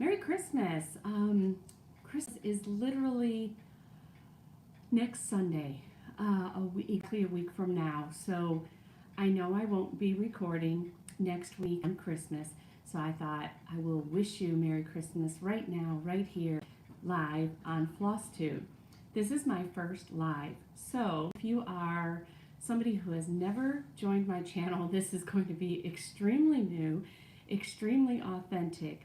Merry Christmas. Christmas is literally next Sunday, exactly a week from now. So I know I won't be recording next week on Christmas. So I thought I will wish you Merry Christmas right now, right here, live on Flosstube. This is my first live. So if you are somebody who has never joined my channel, this is going to be extremely new, extremely authentic.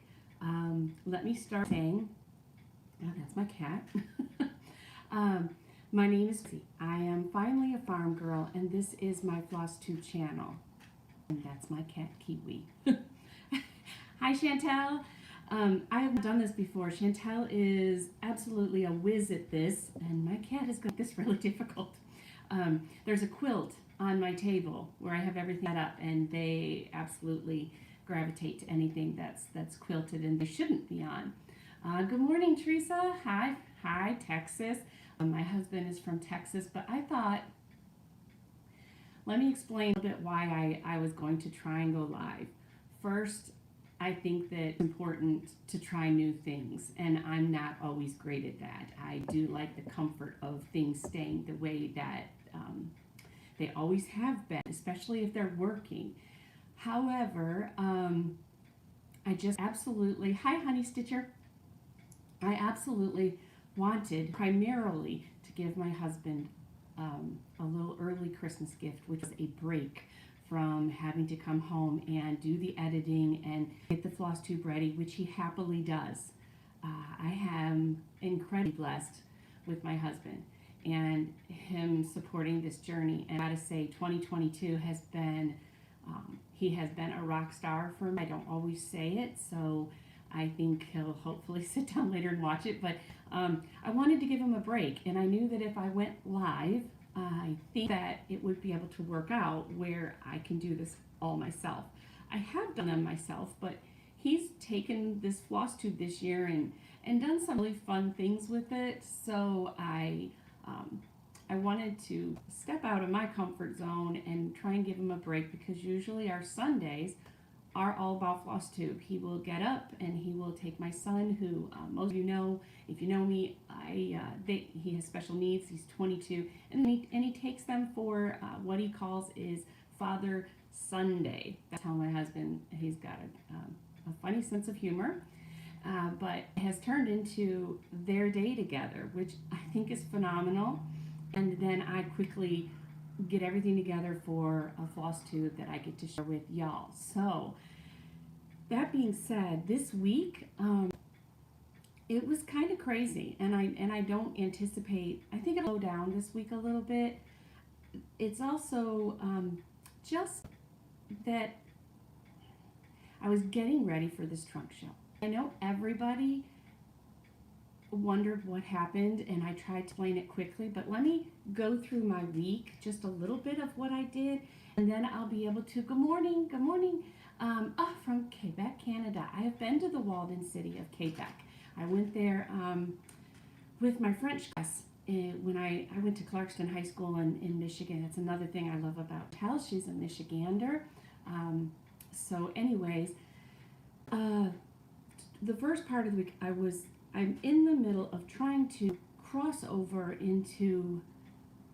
Let me start saying, oh, that's my cat. My name is Lucy. I am finally a farm girl, and this is my Flosstube channel. And that's my cat, Kiwi. Hi, Chantel. I have done this before. Chantel is absolutely a whiz at this, and my cat is going to make this really difficult. There's a quilt on my table where I have everything set up, and they absolutely gravitate to anything that's quilted and they shouldn't be on. Good morning, Teresa. Hi, Texas. My husband is from Texas, but I thought, let me explain a little bit why I was going to try and go live. First, I think that it's important to try new things, and I'm not always great at that. I do like the comfort of things staying the way that they always have been, especially if they're working. However, I just absolutely, hi Honey Stitcher, I absolutely wanted primarily to give my husband a little early Christmas gift, which was a break from having to come home and do the editing and get the Flosstube ready, which he happily does. I am incredibly blessed with my husband and him supporting this journey. And I gotta say, 2022 has been, he has been a rock star for me. I don't always say it, so I think he'll hopefully sit down later and watch it. But I wanted to give him a break, and I knew that if I went live, I think that it would be able to work out where I can do this all myself. I have done them myself, but he's taken this Flosstube this year and done some really fun things with it. So I wanted to step out of my comfort zone and try and give him a break, because usually our Sundays are all about Flosstube. He will get up and he will take my son, who most of you know, if you know me, he has special needs. He's 22, and he takes them for what he calls is Father Sunday. That's how my husband, he's got a funny sense of humor, but it has turned into their day together, which I think is phenomenal. And then I quickly get everything together for a Flosstube that I get to share with y'all. So that being said, this week it was kind of crazy, and I don't anticipate. I think it'll slow down this week a little bit. It's also just that I was getting ready for this trunk show. I know everybody wondered what happened, and I tried to explain it quickly, but let me go through my week, just a little bit of what I did, and then I'll be able to, good morning, from Quebec, Canada. I have been to the walled-in city of Quebec. I went there with my French class when I went to Clarkston High School in Michigan. It's another thing I love about Tel. She's a Michigander. So anyways, the first part of the week, I'm in the middle of trying to cross over into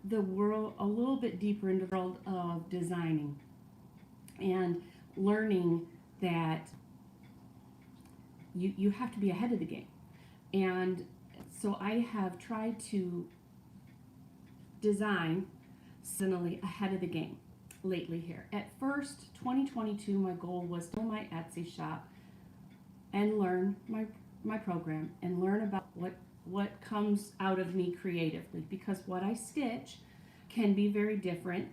the world, a little bit deeper into the world of designing, and learning that you have to be ahead of the game. And so I have tried to design similarly ahead of the game lately here. At first, 2022, my goal was to build my Etsy shop and learn my program and learn about what comes out of me creatively, because what I stitch can be very different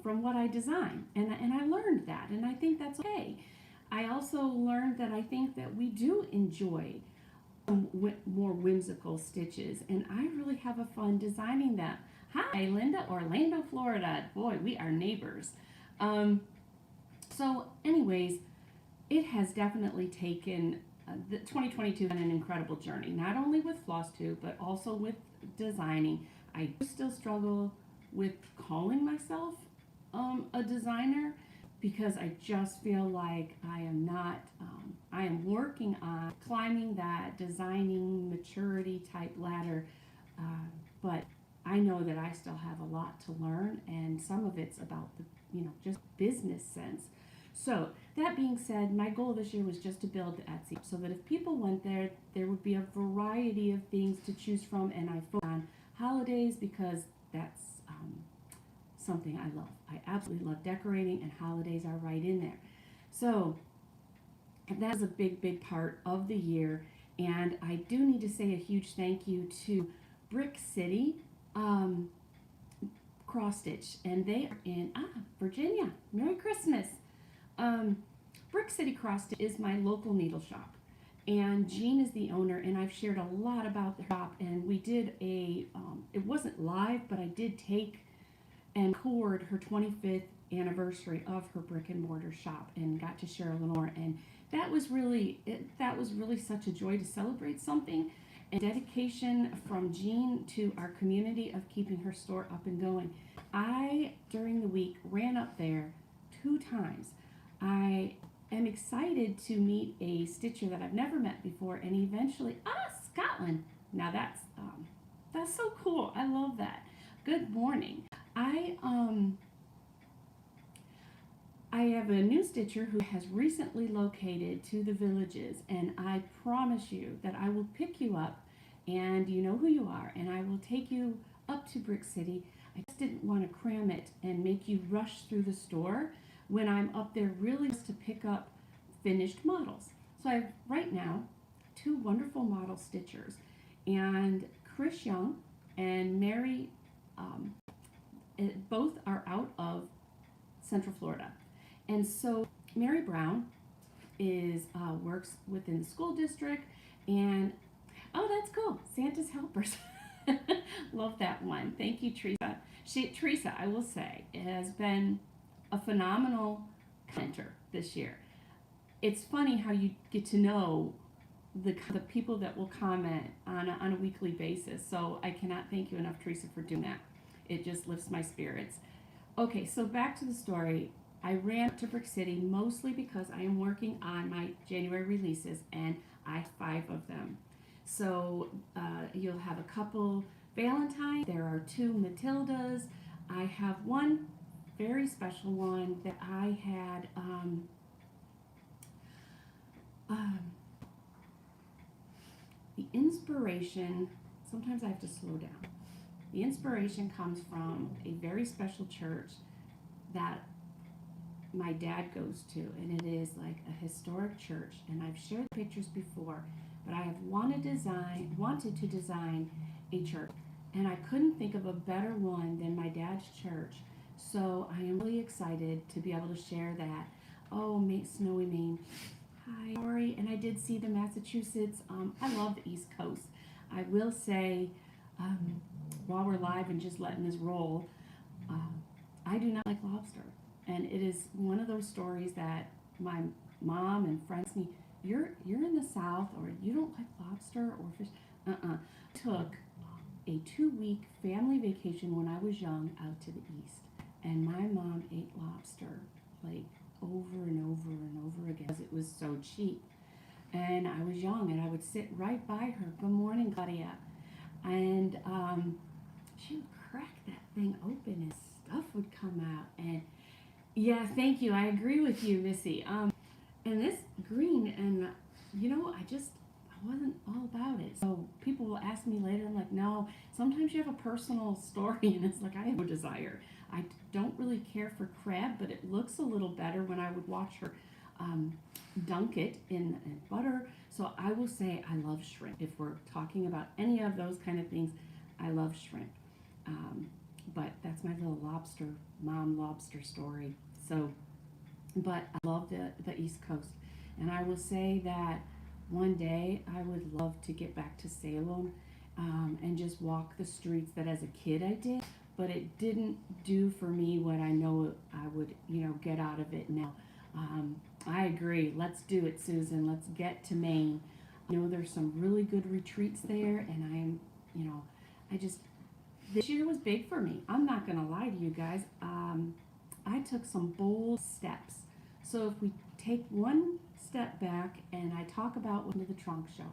from what I design, and I learned that, and I think that's okay. I also learned that I think that we do enjoy more whimsical stitches, and I really have a fun designing them. Hi Linda, Orlando, Florida. Boy, we are neighbors. So anyways, it has definitely taken the 2022 been an incredible journey, not only with Flosstube, but also with designing. I still struggle with calling myself a designer. because I just feel like I am not, I am working on climbing that designing maturity type ladder, but I know that I still have a lot to learn, and some of it's about the, just business sense. So that being said, my goal this year was just to build the Etsy so that if people went there, there would be a variety of things to choose from, and I focus on holidays because that's something I love. I absolutely love decorating, and holidays are right in there. So that is a big, big part of the year, and I do need to say a huge thank you to Brick City Cross Stitch, and they are in Virginia. Merry Christmas. Brick City Cross Stitch is my local needle shop, and Jean is the owner, and I've shared a lot about the shop, and we did a, it wasn't live, but I did take and record her 25th anniversary of her brick and mortar shop and got to share a little more, and that was really such a joy to celebrate something, and dedication from Jean to our community of keeping her store up and going. I, during the week, ran up there 2 times. I am excited to meet a stitcher that I've never met before, and eventually, Scotland. Now that's so cool. I love that. Good morning. I have a new stitcher who has recently located to the Villages, and I promise you that I will pick you up, and you know who you are, and I will take you up to Brick City. I just didn't want to cram it and make you rush through the store when I'm up there really just to pick up finished models. So I have right now 2 wonderful model stitchers, and Chris Young and Mary, both are out of Central Florida. And so Mary Brown is works within the school district, and that's cool, Santa's Helpers. Love that one. Thank you, Teresa. Teresa, I will say, has been a phenomenal commenter this year. It's funny how you get to know the people that will comment on a weekly basis. So I cannot thank you enough, Teresa, for doing that. It just lifts my spirits. Okay, so back to the story. I ran to Brick City mostly because I am working on my January releases, and I have 5 of them. So you'll have a couple Valentine. There are 2 Matildas. I have one very special one that I had the inspiration. Sometimes I have to slow down. The inspiration comes from a very special church that my dad goes to, and it is like a historic church, and I've shared pictures before, but I have wanted to design a church, and I couldn't think of a better one than my dad's church. So I am really excited to be able to share that. Oh, Snowy Maine. Hi, sorry. And I did see the Massachusetts. I love the East Coast. I will say, while we're live and just letting this roll, I do not like lobster. And it is one of those stories that my mom and friends me, you're in the South, or you don't like lobster or fish. Took a 2-week family vacation when I was young out to the East, and my mom ate lobster like over and over and over again because it was so cheap. And I was young, and I would sit right by her. Good morning, Claudia. And she would crack that thing open, and stuff would come out. And yeah, thank you. I agree with you, Missy. And this green, and I wasn't all about it. So people will ask me later, I'm like, no, sometimes you have a personal story, and it's like, I have no desire. I don't really care for crab, but it looks a little better when I would watch her dunk it in butter. So I will say I love shrimp. If we're talking about any of those kind of things, I love shrimp. But that's my little mom lobster story. So, but I love the East Coast. And I will say that one day I would love to get back to Salem and just walk the streets that as a kid I did, but it didn't do for me what I know I would, get out of it now. I agree. Let's do it, Susan. Let's get to Maine. There's some really good retreats there, and this year was big for me. I'm not going to lie to you guys. I took some bold steps. So if we take one step back and I talk about one of the trunk show.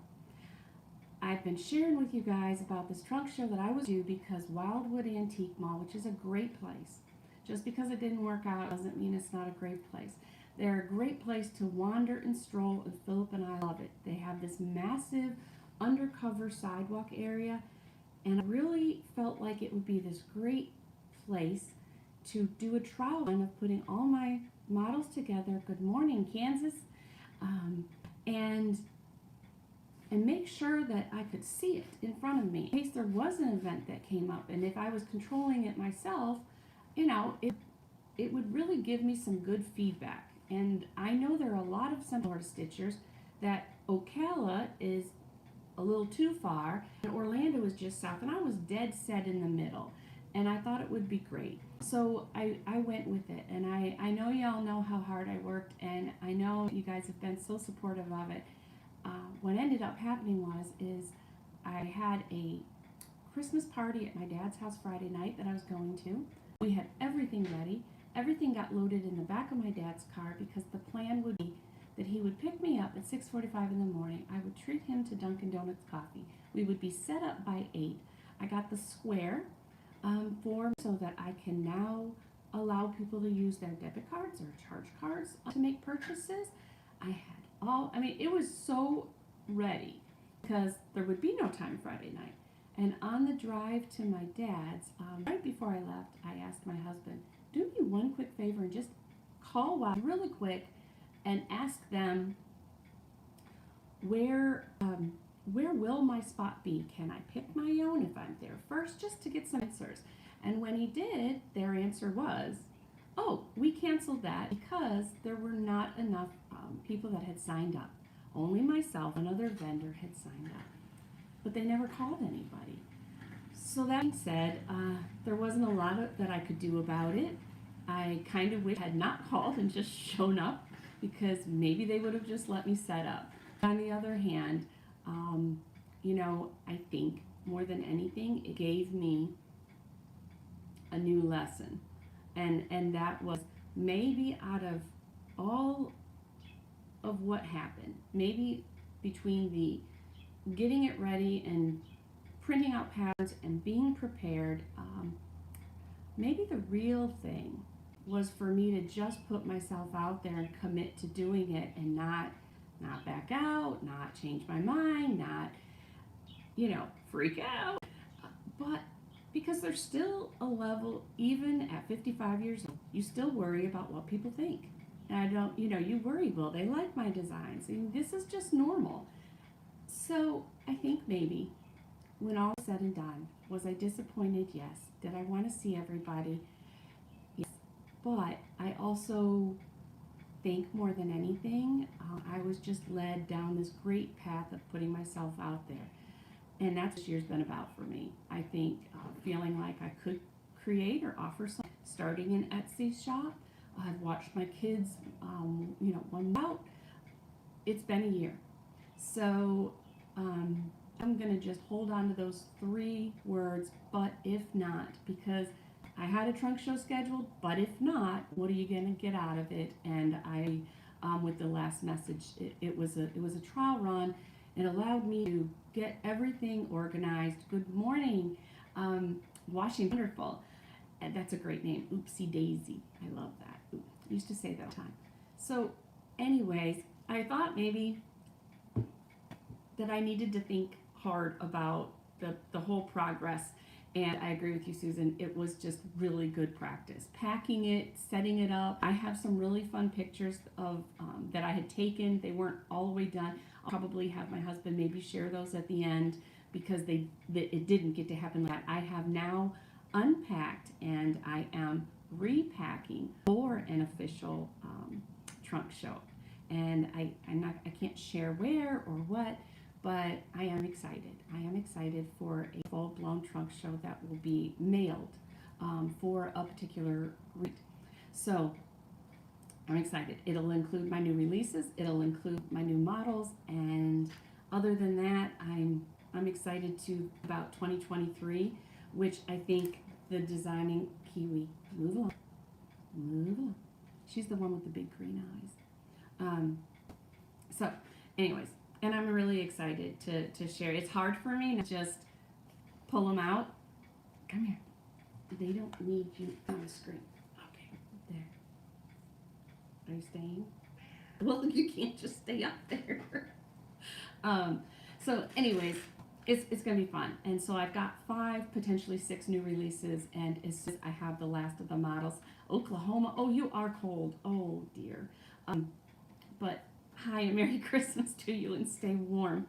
I've been sharing with you guys about this trunk show that I was due because Wildwood Antique Mall, which is a great place. Just because it didn't work out doesn't mean it's not a great place. They're a great place to wander and stroll, and Philip and I love it. They have this massive undercover sidewalk area, and I really felt like it would be this great place to do a trial run of putting all my models together. Good morning, Kansas. And make sure that I could see it in front of me in case there was an event that came up. And if I was controlling it myself, you know, it would really give me some good feedback. And I know there are a lot of Central Stitchers that Ocala is a little too far and Orlando is just south, and I was dead set in the middle. And I thought it would be great. So I went with it. And I know y'all know how hard I worked, and I know you guys have been so supportive of it. What ended up happening is I had a Christmas party at my dad's house Friday night that I was going to. We had everything ready. Everything got loaded in the back of my dad's car because the plan would be that he would pick me up at 6:45 in the morning. I would treat him to Dunkin' Donuts coffee. We would be set up by 8. I got the square form so that I can now allow people to use their debit cards or charge cards to make purchases. I had it was so ready because there would be no time Friday night. And on the drive to my dad's, right before I left, I asked my husband, do me one quick favor and just call Wild really quick and ask them where will my spot be? Can I pick my own if I'm there first, just to get some answers? And when he did, their answer was, oh, we canceled that because there were not enough people that had signed up. Only myself, another vendor, had signed up. But they never called anybody. So that being said, there wasn't a lot that I could do about it. I kind of wish I had not called and just shown up because maybe they would have just let me set up. On the other hand, I think more than anything, it gave me a new lesson. And that was maybe out of all of what happened, maybe between the getting it ready and printing out patterns and being prepared, maybe the real thing was for me to just put myself out there and commit to doing it and not back out, not change my mind, not, freak out. But because there's still a level, even at 55 years old, you still worry about what people think. And you worry, will they like my designs? And this is just normal. So I think maybe when all was said and done, was I disappointed? Yes. Did I want to see everybody? Yes. But I also think more than anything, I was just led down this great path of putting myself out there. And that's what this year's been about for me. I think feeling like I could create or offer something, starting an Etsy shop. I've watched my kids, one out. It's been a year. So I'm going to just hold on to those 3 words, but if not, because I had a trunk show scheduled, but if not, what are you going to get out of it? And I, with the last message, it was a trial run. It allowed me to get everything organized. Good morning, Washington, wonderful. And that's a great name, Oopsie Daisy. I love that. I used to say that all the time. So anyways, I thought maybe that I needed to think hard about the whole progress. And I agree with you, Susan. It was just really good practice. Packing it, setting it up. I have some really fun pictures of that I had taken. They weren't all the way done. I'll probably have my husband maybe share those at the end because it didn't get to happen like that. I have now unpacked and I am repacking for an official trunk show. And I can't share where or what, but I am excited. I am excited for a full-blown trunk show that will be mailed for a particular rate. So I'm excited. It'll include my new releases. It'll include my new models. And other than that, I'm excited about 2023, which I think the designing Kiwi, move along. Move along. She's the one with the big green eyes. So, anyways, and I'm really excited to share. It's hard for me to just pull them out. Come here. They don't need you on the screen. Okay, there. Are you staying? Well, you can't just stay up there. So, anyways, it's going to be fun. And so I've got 5, potentially 6 new releases. And as soon as I have the last of the models, Oklahoma. Oh, you are cold. Oh, dear. But hi, and Merry Christmas to you, and stay warm.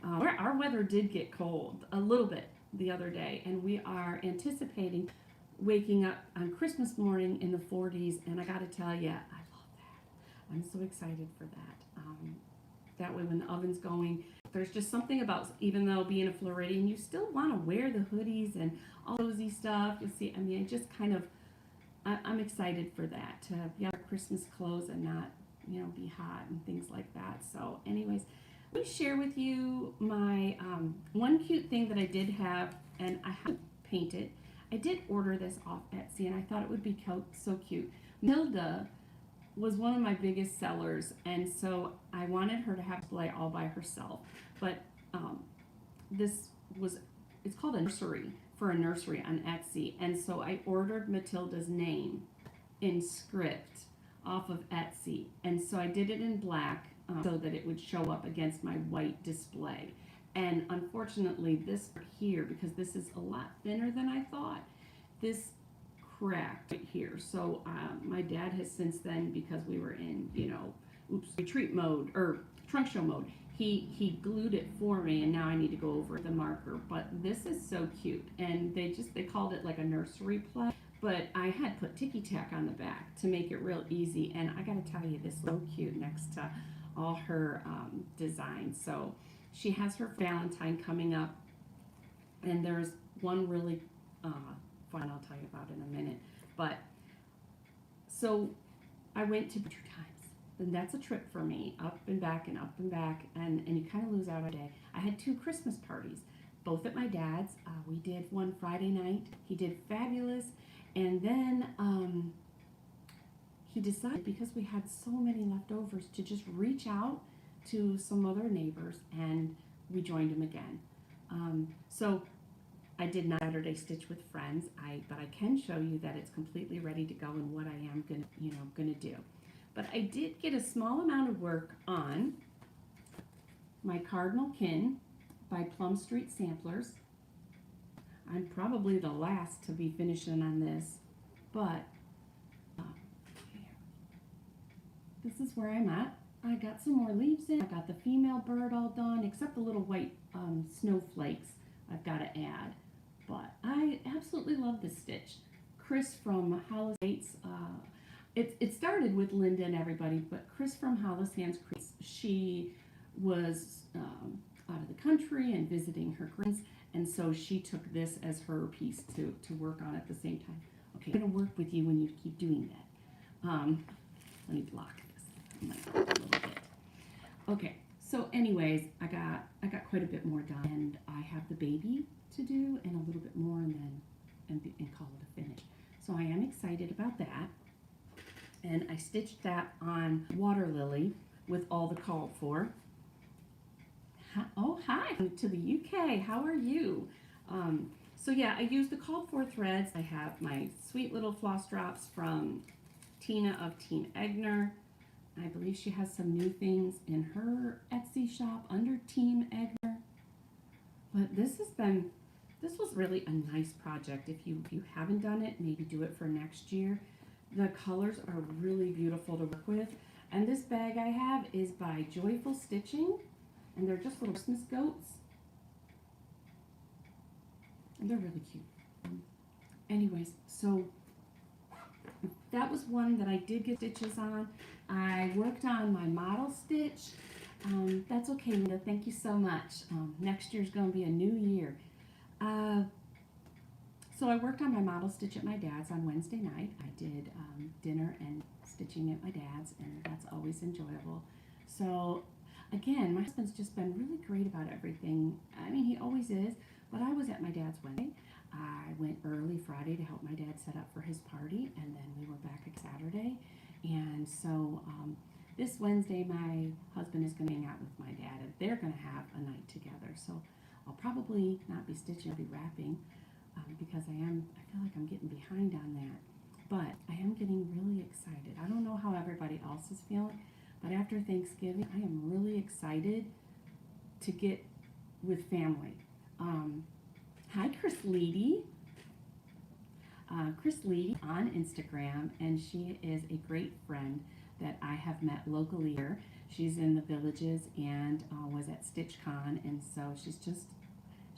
Our weather did get cold a little bit the other day, and we are anticipating waking up on Christmas morning in the 40s. And I got to tell you, I love that. I'm so excited for that. That way, when the oven's going, there's just something about, even though being a Floridian, you still want to wear the hoodies and all cozy stuff. You see, I mean, I just kind of, I'm excited for that, to wear Christmas clothes and not, be hot and things like that. So anyways, let me share with you my one cute thing that I did have, and I haven't painted. I did order this off Etsy, and I thought it would be so cute. Milda was one of my biggest sellers, and so I wanted her to have display all by herself. But it's called a nursery, for a nursery on Etsy, and so I ordered Matilda's name in script off of Etsy, and so I did it in black so that it would show up against my white display. And unfortunately, this here, because this is a lot thinner than I thought, this cracked right here. So my dad has since then, because we were in retreat mode or trunk show mode, he glued it for me, and now I need to go over the marker. But this is so cute, and they called it like a nursery play, but I had put ticky tack on the back to make it real easy. And I gotta tell you, this is so cute next to all her designs. So she has her Valentine coming up, and there's one really fun I'll tell you about in a minute. But so I went to 2 times, and that's a trip for me, up and back and up and back, and you kind of lose out a day. I had 2 Christmas parties, both at my dad's. We did one Friday night. He did fabulous, and then he decided, because we had so many leftovers, to just reach out to some other neighbors, and we joined him again. So I did not Saturday stitch with friends, but I can show you that it's completely ready to go and what I am gonna do. But I did get a small amount of work on my Cardinal Kin by Plum Street Samplers. I'm probably the last to be finishing on this, but this is where I'm at. I got some more leaves in. I got the female bird all done, except the little white snowflakes I've got to add. But I absolutely love this stitch. Chris from Hollis Hates, it started with Linda and everybody, but Chris from Hollis Hands, she was out of the country and visiting her friends, and so she took this as her piece to work on at the same time. Okay, I'm going to work with you when you keep doing that. Let me block this a little bit. Okay, so anyways, I got quite a bit more done, and I have the baby to do and a little bit more, and call it a finish. So I am excited about that. And I stitched that on Water Lily with all the called for. Oh, hi to the UK. How are you? So yeah, I used the called for threads. I have my sweet little floss drops from Tina of Team Egner. I believe she has some new things in her Etsy shop under Team Egner. But this was really a nice project. If you haven't done it, maybe do it for next year. The colors are really beautiful to work with. And this bag I have is by Joyful Stitching, and they're just little Christmas goats. And they're really cute. Anyways, so that was one that I did get stitches on. I worked on my model stitch. That's okay, Linda. Thank you so much. Next year's going to be a new year. So I worked on my model stitch at my dad's on Wednesday night. I did dinner and stitching at my dad's, and that's always enjoyable. So again, my husband's just been really great about everything. I mean, he always is, but I was at my dad's Wednesday. I went early Friday to help my dad set up for his party, and then we were back at Saturday. And so this Wednesday, my husband is going to hang out with my dad, and they're going to have a night together. So I'll probably not be stitching, I'll be wrapping, because I feel like I'm getting behind on that. But I am getting really excited. I don't know how everybody else is feeling, but after Thanksgiving, I am really excited to get with family. Hi, Chris Leedy. Chris Leedy on Instagram, and she is a great friend that I have met locally here. She's in the Villages and was at StitchCon, and so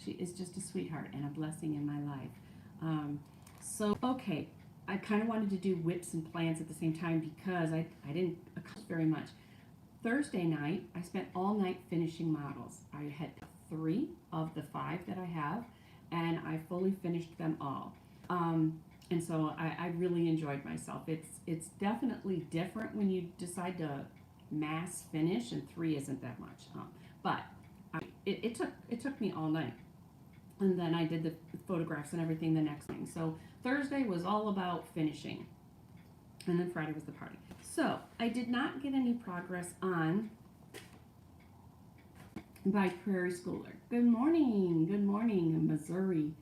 she is just a sweetheart and a blessing in my life. So okay, I kind of wanted to do whips and plans at the same time because I didn't accomplish very much. Thursday night, I spent all night finishing models. I had 3 of the 5 that I have, and I fully finished them all. And so I really enjoyed myself. It's definitely different when you decide to mass finish, and 3 isn't that much. But it took me all night. And then I did the photographs and everything the next thing. So Thursday was all about finishing. And then Friday was the party. So I did not get any progress on by Prairie Schooler. Good morning, Missouri.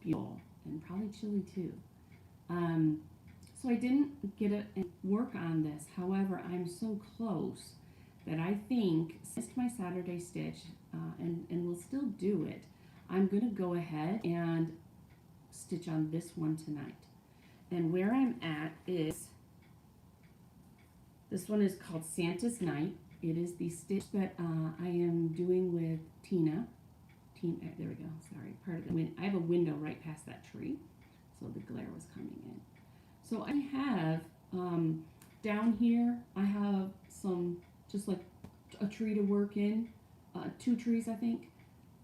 Beautiful, and probably chilly too. So I didn't get to work on this. However, I'm so close that I think, since my Saturday stitch, and we'll still do it, I'm going to go ahead and stitch on this one tonight. And where I'm at is, this one is called Santa's Night. It is the stitch that I am doing with Tina. There we go, sorry, part of the I have a window right past that tree, so the glare was coming in. So I have, down here, I have some, just like a tree to work in, 2 trees I think,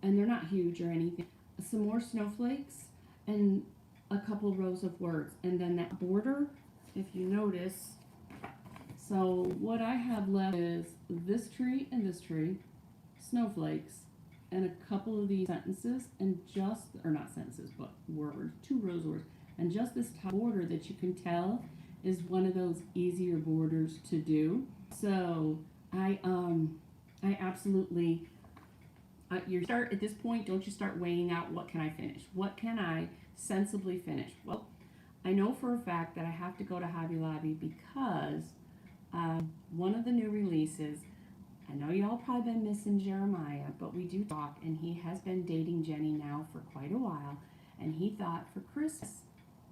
and they're not huge or anything. Some more snowflakes and a couple rows of words, and then that border, if you notice. So what I have left is this tree and this tree, snowflakes, and a couple of these sentences, and just, or not sentences, but words, 2 rows of words, and just this top border that you can tell is one of those easier borders to do. So I absolutely, you start at this point, don't you start weighing out, what can I finish? What can I sensibly finish? Well, I know for a fact that I have to go to Hobby Lobby because one of the new releases, I know y'all probably been missing Jeremiah, but we do talk, and he has been dating Jenny now for quite a while, and he thought for Christmas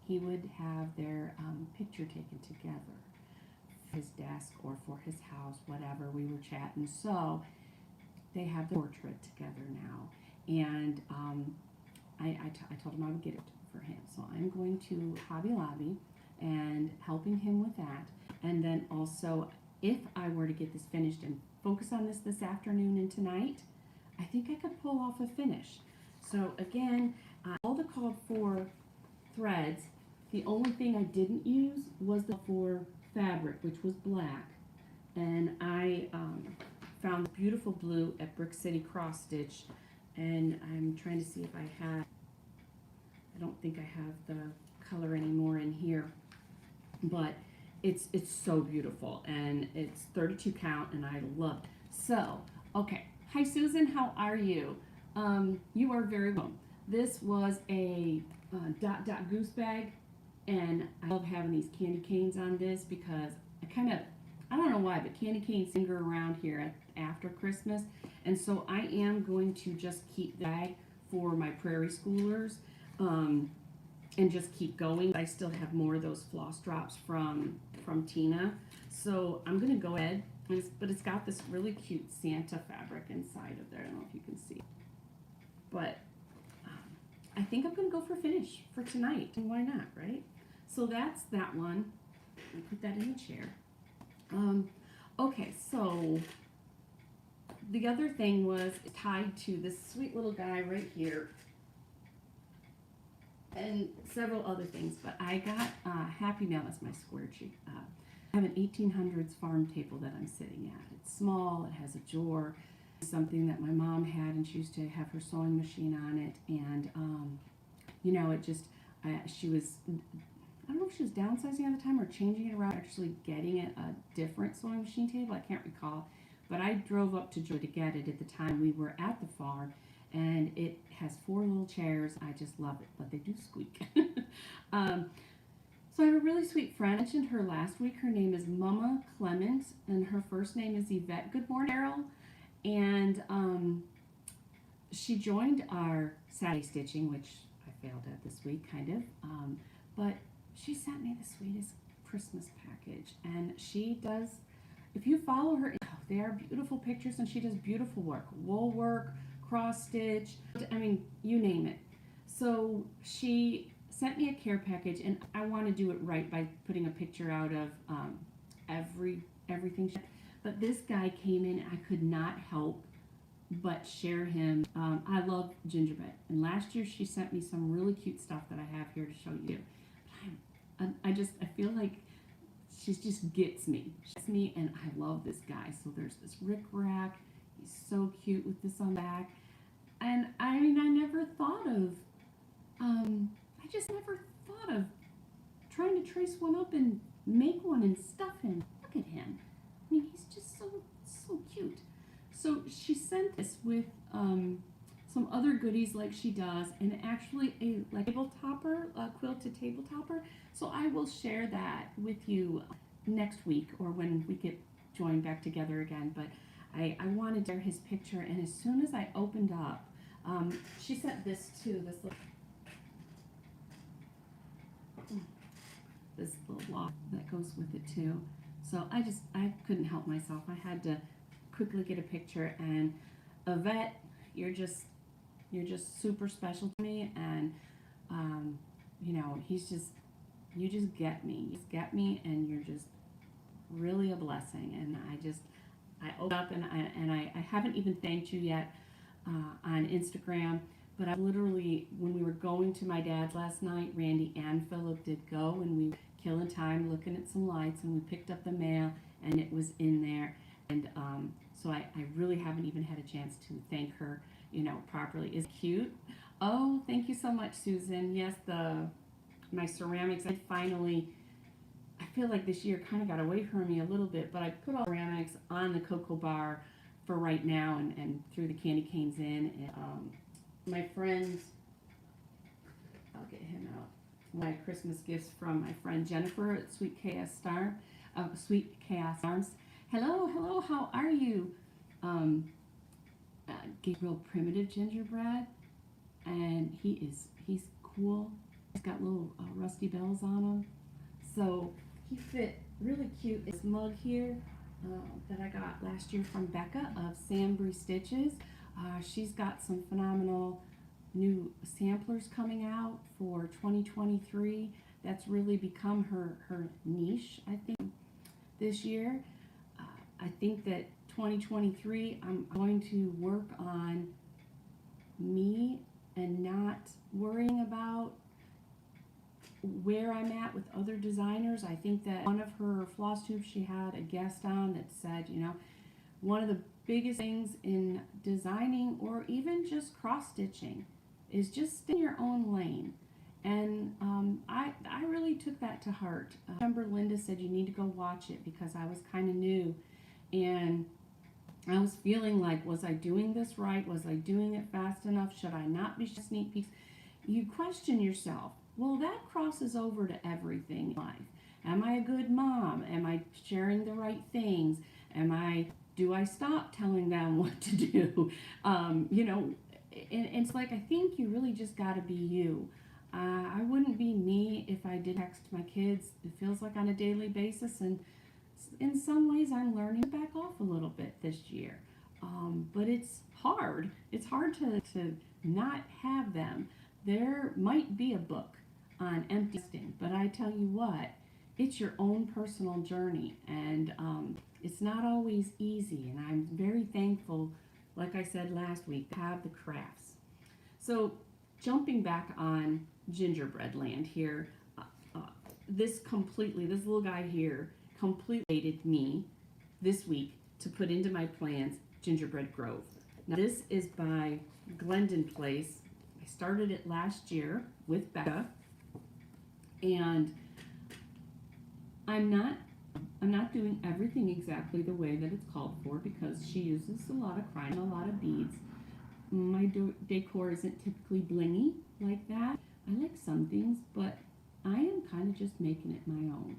he would have their picture taken together, his desk or for his house, whatever. We were chatting, so they have the portrait together now, and I told him I would get it for him, so I'm going to Hobby Lobby and helping him with that, and then also, if I were to get this finished and focus on this afternoon and tonight, I think I could pull off a finish. So again, all the called for threads, the only thing I didn't use was the for fabric, which was black, and I found beautiful blue at Brick City Cross Stitch, and I'm trying to see if I don't think I have the color anymore in here, but it's so beautiful, and it's 32 count, and I love it. So, okay. Hi, Susan. How are you? You are very welcome. This was a dot goose bag, and I love having these candy canes on this because I don't know why, but candy canes linger around here after Christmas, and so I am going to just keep the bag for my Prairie Schoolers, and just keep going. I still have more of those floss drops from Tina, so I'm gonna go ahead, but it's got this really cute Santa fabric inside of there. I don't know if you can see, but I think I'm gonna go for finish for tonight, and why not, right? So that's that one. I'll put that in the chair. Okay, so the other thing was tied to this sweet little guy right here, and several other things, but I got Happy Mail as my square cheek. I have an 1800s farm table that I'm sitting at. It's small, it has a drawer, something that my mom had, and she used to have her sewing machine on it, and you know, it just, she was, I don't know if she was downsizing at the time or changing it around, actually getting it a different sewing machine table. I can't recall. But I drove up to Joy to get it at the time we were at the farm, and it has 4 little chairs. I just love it, but they do squeak. So I have a really sweet friend. I mentioned her last week. Her name is Mama Clement, and her first name is Yvette. Good morning, Carol. And she joined our Saturday stitching, which I failed at this week, kind of. But she sent me the sweetest Christmas package, and she does, if you follow her, they are beautiful pictures, and she does beautiful work, wool work, cross stitch, I mean, you name it. So she sent me a care package, and I want to do it right by putting a picture out of everything. But this guy came in, and I could not help but share him. I love Gingerbread, and last year she sent me some really cute stuff that I have here to show you. I feel like she just gets me. She gets me, and I love this guy. So there's this rickrack. He's so cute with this on the back. And I mean, I just never thought of trying to trace one up and make one and stuff him. Look at him. I mean, he's just so cute. So she sent this with some other goodies like she does, and actually a table topper, a quilted table topper. So I will share that with you next week or when we get joined back together again. But I wanted to share his picture, and as soon as I opened up, she sent this too, this little lock that goes with it too. So I couldn't help myself. I had to quickly get a picture. And Yvette, you're just super special to me, and you know, you just get me. You just get me, and you're just really a blessing. And I opened up, and I haven't even thanked you yet on Instagram, but I literally, when we were going to my dad's last night, Randy and Philip did go, and we were killing time looking at some lights, and we picked up the mail, and it was in there. And so I really haven't even had a chance to thank her, you know, properly. Is cute. Oh, thank you so much, Susan. Yes, my ceramics, I feel like this year kind of got away from me a little bit, but I put all ceramics on the cocoa bar for right now, and threw the candy canes in. And my friends, I'll get him out. My Christmas gifts from my friend Jennifer at Sweet Chaos Arms. Hello, how are you? Gabriel Primitive Gingerbread, and he's cool. He's got little rusty bells on him, so he fit really cute. This mug here that I got last year from Becca of Sambry Stitches. She's got some phenomenal new samplers coming out for 2023. That's really become her niche, I think, this year. I think that 2023, I'm going to work on me and not worrying about where I'm at with other designers. I think that one of her Flosstube, she had a guest on that said, you know, one of the biggest things in designing or even just cross-stitching is just stay in your own lane. And I really took that to heart. I remember Linda said you need to go watch it because I was kind of new, and I was feeling like, was I doing this right? Was I doing it fast enough? Should I not be sneak peeks? You question yourself. Well, that crosses over to everything in life. Am I a good mom? Am I sharing the right things? Do I stop telling them what to do? You know, and it's like, I think you really just got to be you. I wouldn't be me if I did text my kids. It feels like on a daily basis, and in some ways I'm learning to back off a little bit this year. But it's hard. It's hard to not have them. There might be a book on empty nesting, but I tell you what, it's your own personal journey, and it's not always easy, and I'm very thankful, like I said last week, to have the crafts. So jumping back on Gingerbread land here, this little guy here completely me this week to put into my plans Gingerbread Grove. Now this is by Glendon Place. I started it last year with Becca, and I'm not doing everything exactly the way that it's called for because she uses a lot of crayon, a lot of beads. My decor isn't typically blingy like that. I like some things, but I am kind of just making it my own.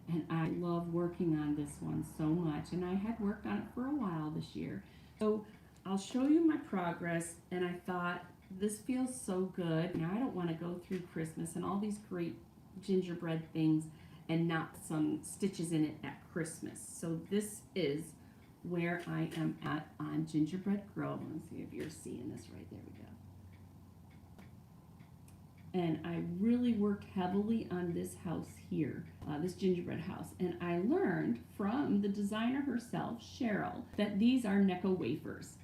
And I love working on this one so much, and I had worked on it for a while this year. So I'll show you my progress, and I thought this feels so good. Now I don't want to go through Christmas and all these great gingerbread things and not some stitches in it at Christmas. So this is where I am at on Gingerbread Girl. Let's see if you're seeing this right. There we go. And I really worked heavily on this house here, this gingerbread house. And I learned from the designer herself, Cheryl, that these are Necco wafers.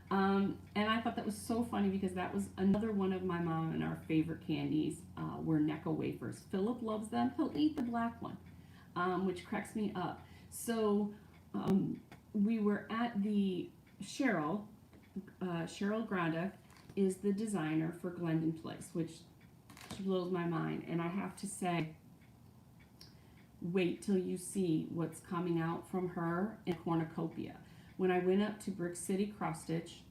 And I thought that was so funny because that was another one of my mom and our favorite candies were Necco wafers. Philip loves them. He'll eat the black one, which cracks me up. So we were at the Cheryl Granda is the designer for Glendon Place, which blows my mind. And I have to say, wait till you see what's coming out from her in Cornucopia. When I went up to Brick City Cross Stitch,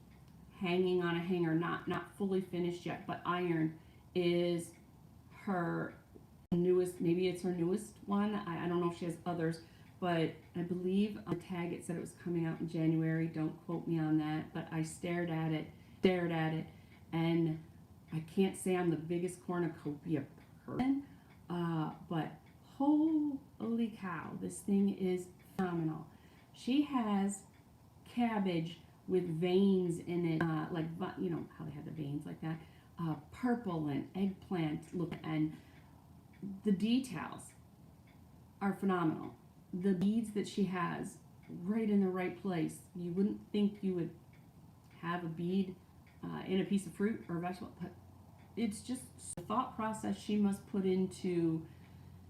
hanging on a hanger, not fully finished yet, but ironed, is her newest, maybe it's her newest one. I don't know if she has others, but I believe on the tag it said it was coming out in January. Don't quote me on that, but I stared at it, and I can't say I'm the biggest cornucopia person, but holy cow, this thing is phenomenal. She has cabbage with veins in it, like, you know how they have the veins like that, purple and eggplant look, and the details are phenomenal. The beads that she has right in the right place. You wouldn't think you would have a bead in a piece of fruit or vegetable, but it's just the thought process she must put into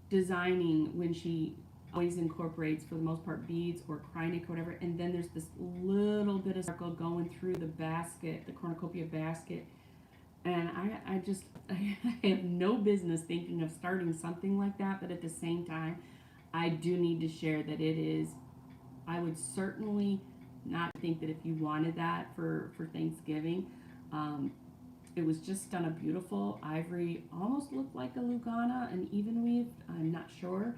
designing when she always incorporates, for the most part, beads or cryonic or whatever, and then there's this little bit of circle going through the basket, the cornucopia basket, and I have no business thinking of starting something like that, but at the same time, I do need to share that it is, I would certainly not think that if you wanted that for Thanksgiving, it was just done a beautiful ivory, almost looked like a Lugana, an even weave, I'm not sure,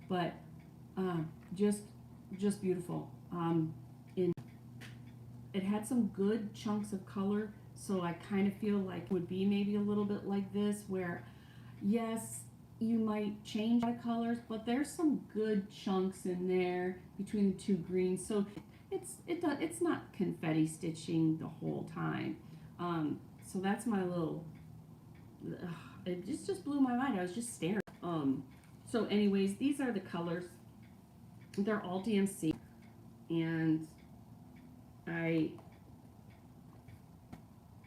but just beautiful. It had some good chunks of color, so I kind of feel like it would be maybe a little bit like this, where yes, you might change the colors, but there's some good chunks in there between the two greens, so it's not confetti stitching the whole time. So that's my little. It just blew my mind. I was just staring. So anyways, these are the colors. They're all DMC, and I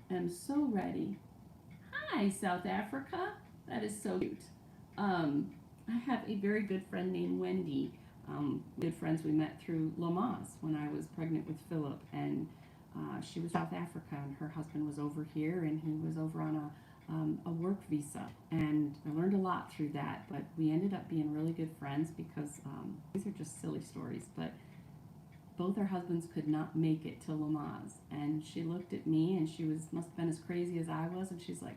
am so ready. Hi, South Africa. That is so cute. I have a very good friend named Wendy. Good friends we met through Lamaze when I was pregnant with Philip, and she was South Africa, and her husband was over here, and he was over on a work visa, and I learned a lot through that, but we ended up being really good friends because these are just silly stories, but both our husbands could not make it to Lamaze, and she looked at me, and she must have been as crazy as I was, and she's like,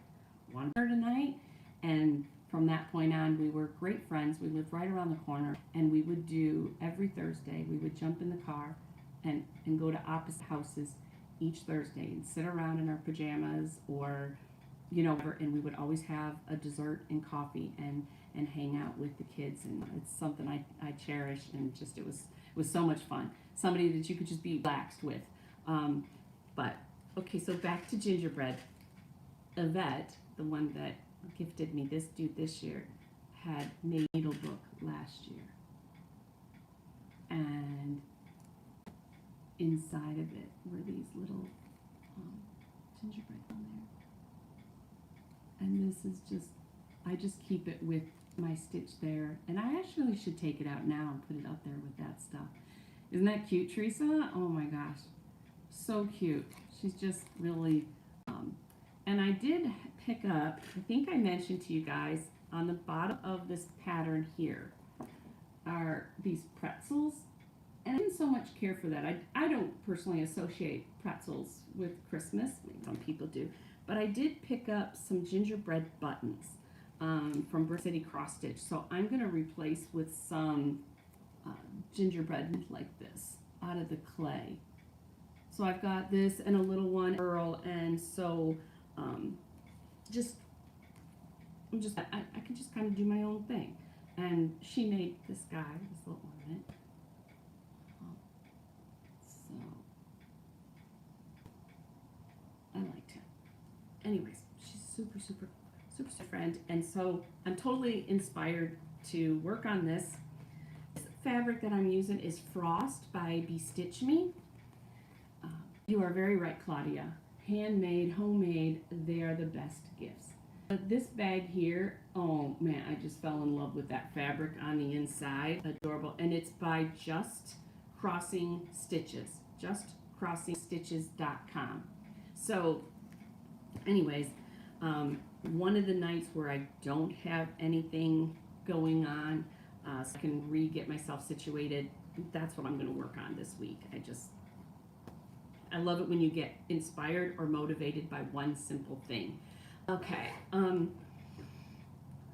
want her tonight? And from that point on, we were great friends. We lived right around the corner, and we would do, every Thursday, we would jump in the car and go to opposite houses each Thursday and sit around in our pajamas or, you know, and we would always have a dessert and coffee and hang out with the kids, and it's something I cherish, and just it was so much fun. Somebody that you could just be relaxed with. But okay, so back to gingerbread. Yvette, the one that gifted me this year, had made a needlebook last year, and inside of it were these little gingerbread on there, and this is just, I just keep it with my stitch there, and I actually should take it out now and put it up there with that stuff. Isn't that cute, Teresa? Oh my gosh, so cute. She's just really And I did pick up, I think I mentioned to you guys, on the bottom of this pattern here are these pretzels. And I didn't so much care for that. I don't personally associate pretzels with Christmas. Some people do. But I did pick up some gingerbread buttons from Brick City Cross Stitch. So I'm going to replace with some gingerbread like this out of the clay. So I've got this and a little one Earl, and so I can just kind of do my own thing. And she made this guy, this little ornament. So I liked him. Anyways, she's super friend, and so I'm totally inspired to work on this. This fabric that I'm using is Frost by Bestitch Me. You are very right, Claudia. Handmade, homemade, they are the best gifts. But this bag here, oh man, I just fell in love with that fabric on the inside. Adorable. And it's by Just Crossing Stitches. JustCrossingStitches.com. So, anyways, one of the nights where I don't have anything going on, so I can get myself situated, that's what I'm going to work on this week. I love it when you get inspired or motivated by one simple thing. Okay,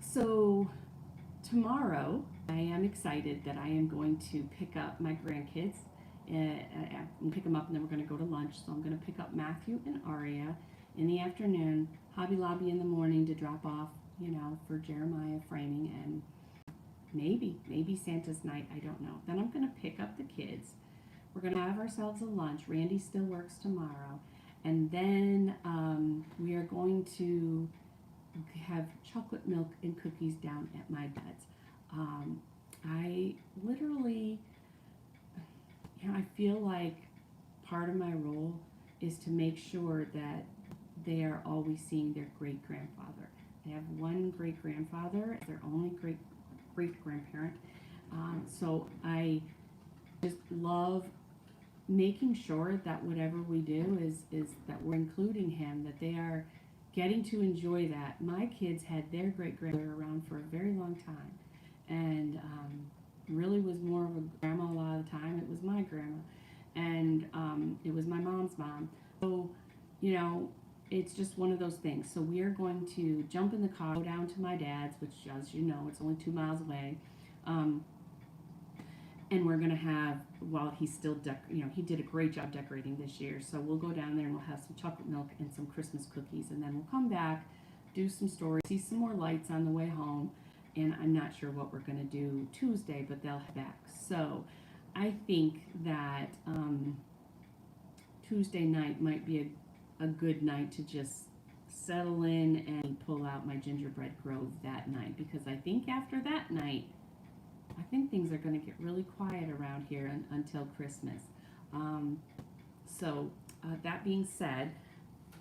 so tomorrow I am excited that I am going to pick up my grandkids and pick them up, and then we're going to go to lunch. So I'm going to pick up Matthew and Aria in the afternoon, Hobby Lobby in the morning to drop off, for Jeremiah framing, and maybe Santa's night, I don't know. Then I'm going to pick up the kids. We're going to have ourselves a lunch. Randy still works tomorrow. And then we are going to have chocolate milk and cookies down at my dad's. I literally, I feel like part of my role is to make sure that they are always seeing their great-grandfather. They have one great-grandfather, their only great-grandparent. So I just love making sure that whatever we do is that we're including him, that they are getting to enjoy that. My kids had their great-grandmother around for a very long time, and really was more of a grandma a lot of the time. It was my grandma, and it was my mom's mom. So, it's just one of those things. So we are going to jump in the car, go down to my dad's, which, as you know, it's only 2 miles away. And we're going to have, while he's still, he did a great job decorating this year. So we'll go down there and we'll have some chocolate milk and some Christmas cookies. And then we'll come back, do some stories, see some more lights on the way home. And I'm not sure what we're going to do Tuesday, but they'll head back. So I think that Tuesday night might be a good night to just settle in and pull out my gingerbread grove that night. Because I think after that night, I think things are going to get really quiet around here until Christmas. That being said,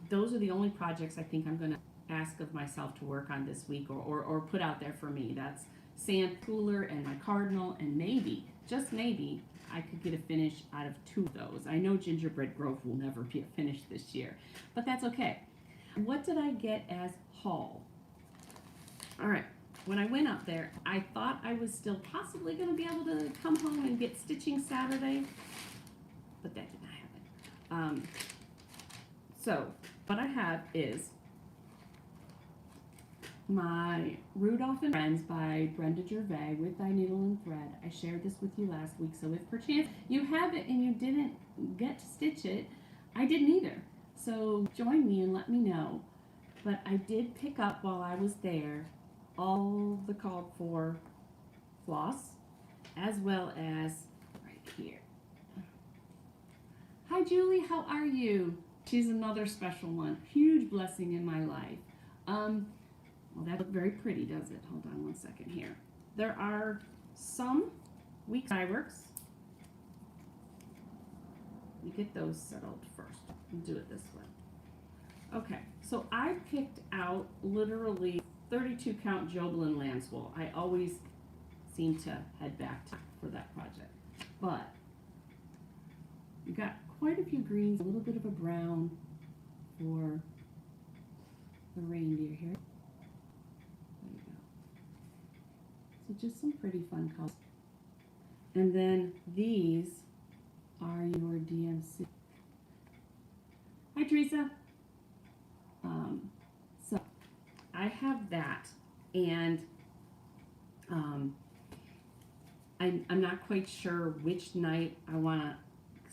those are the only projects I think I'm going to ask of myself to work on this week or put out there for me. That's sand cooler and my cardinal, and maybe, just maybe, I could get a finish out of 2 of those. I know Gingerbread Grove will never be finished this year, but that's okay. What did I get as haul? All right. When I went up there, I thought I was still possibly going to be able to come home and get stitching Saturday, but that did not happen. So what I have is my Rudolph and Friends by Brenda Gervais with Thy Needle and Thread. I shared this with you last week, so if perchance you have it and you didn't get to stitch it, I didn't either. So join me and let me know. But I did pick up while I was there all the called for floss, as well as right here. Hi Julie, how are you? She's another special one. Huge blessing in my life. Well, that looked very pretty, does it? Hold on one second here. There are some weak fireworks. You get those settled first. We'll do it this way. Okay, so I picked out literally 32 count Joblin Lanswool. I always seem to head back for that project. But you got quite a few greens, a little bit of a brown for the reindeer here. There you go. So just some pretty fun colors. And then these are your DMC. Hi, Teresa. So I have that, and I'm not quite sure which night I want to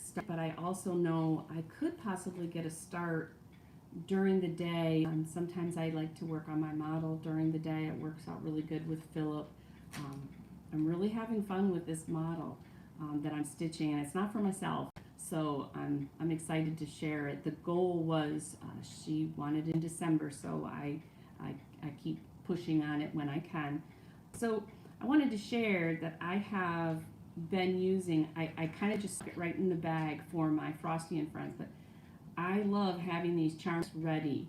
start, but I also know I could possibly get a start during the day. Sometimes I like to work on my model during the day. It works out really good with Philip. I'm really having fun with this model that I'm stitching, and it's not for myself, so I'm excited to share it. The goal was she wanted in December, so I keep pushing on it when I can. So I wanted to share that I have been using, I kind of just get right in the bag for my Frosty and Friends, but I love having these charms ready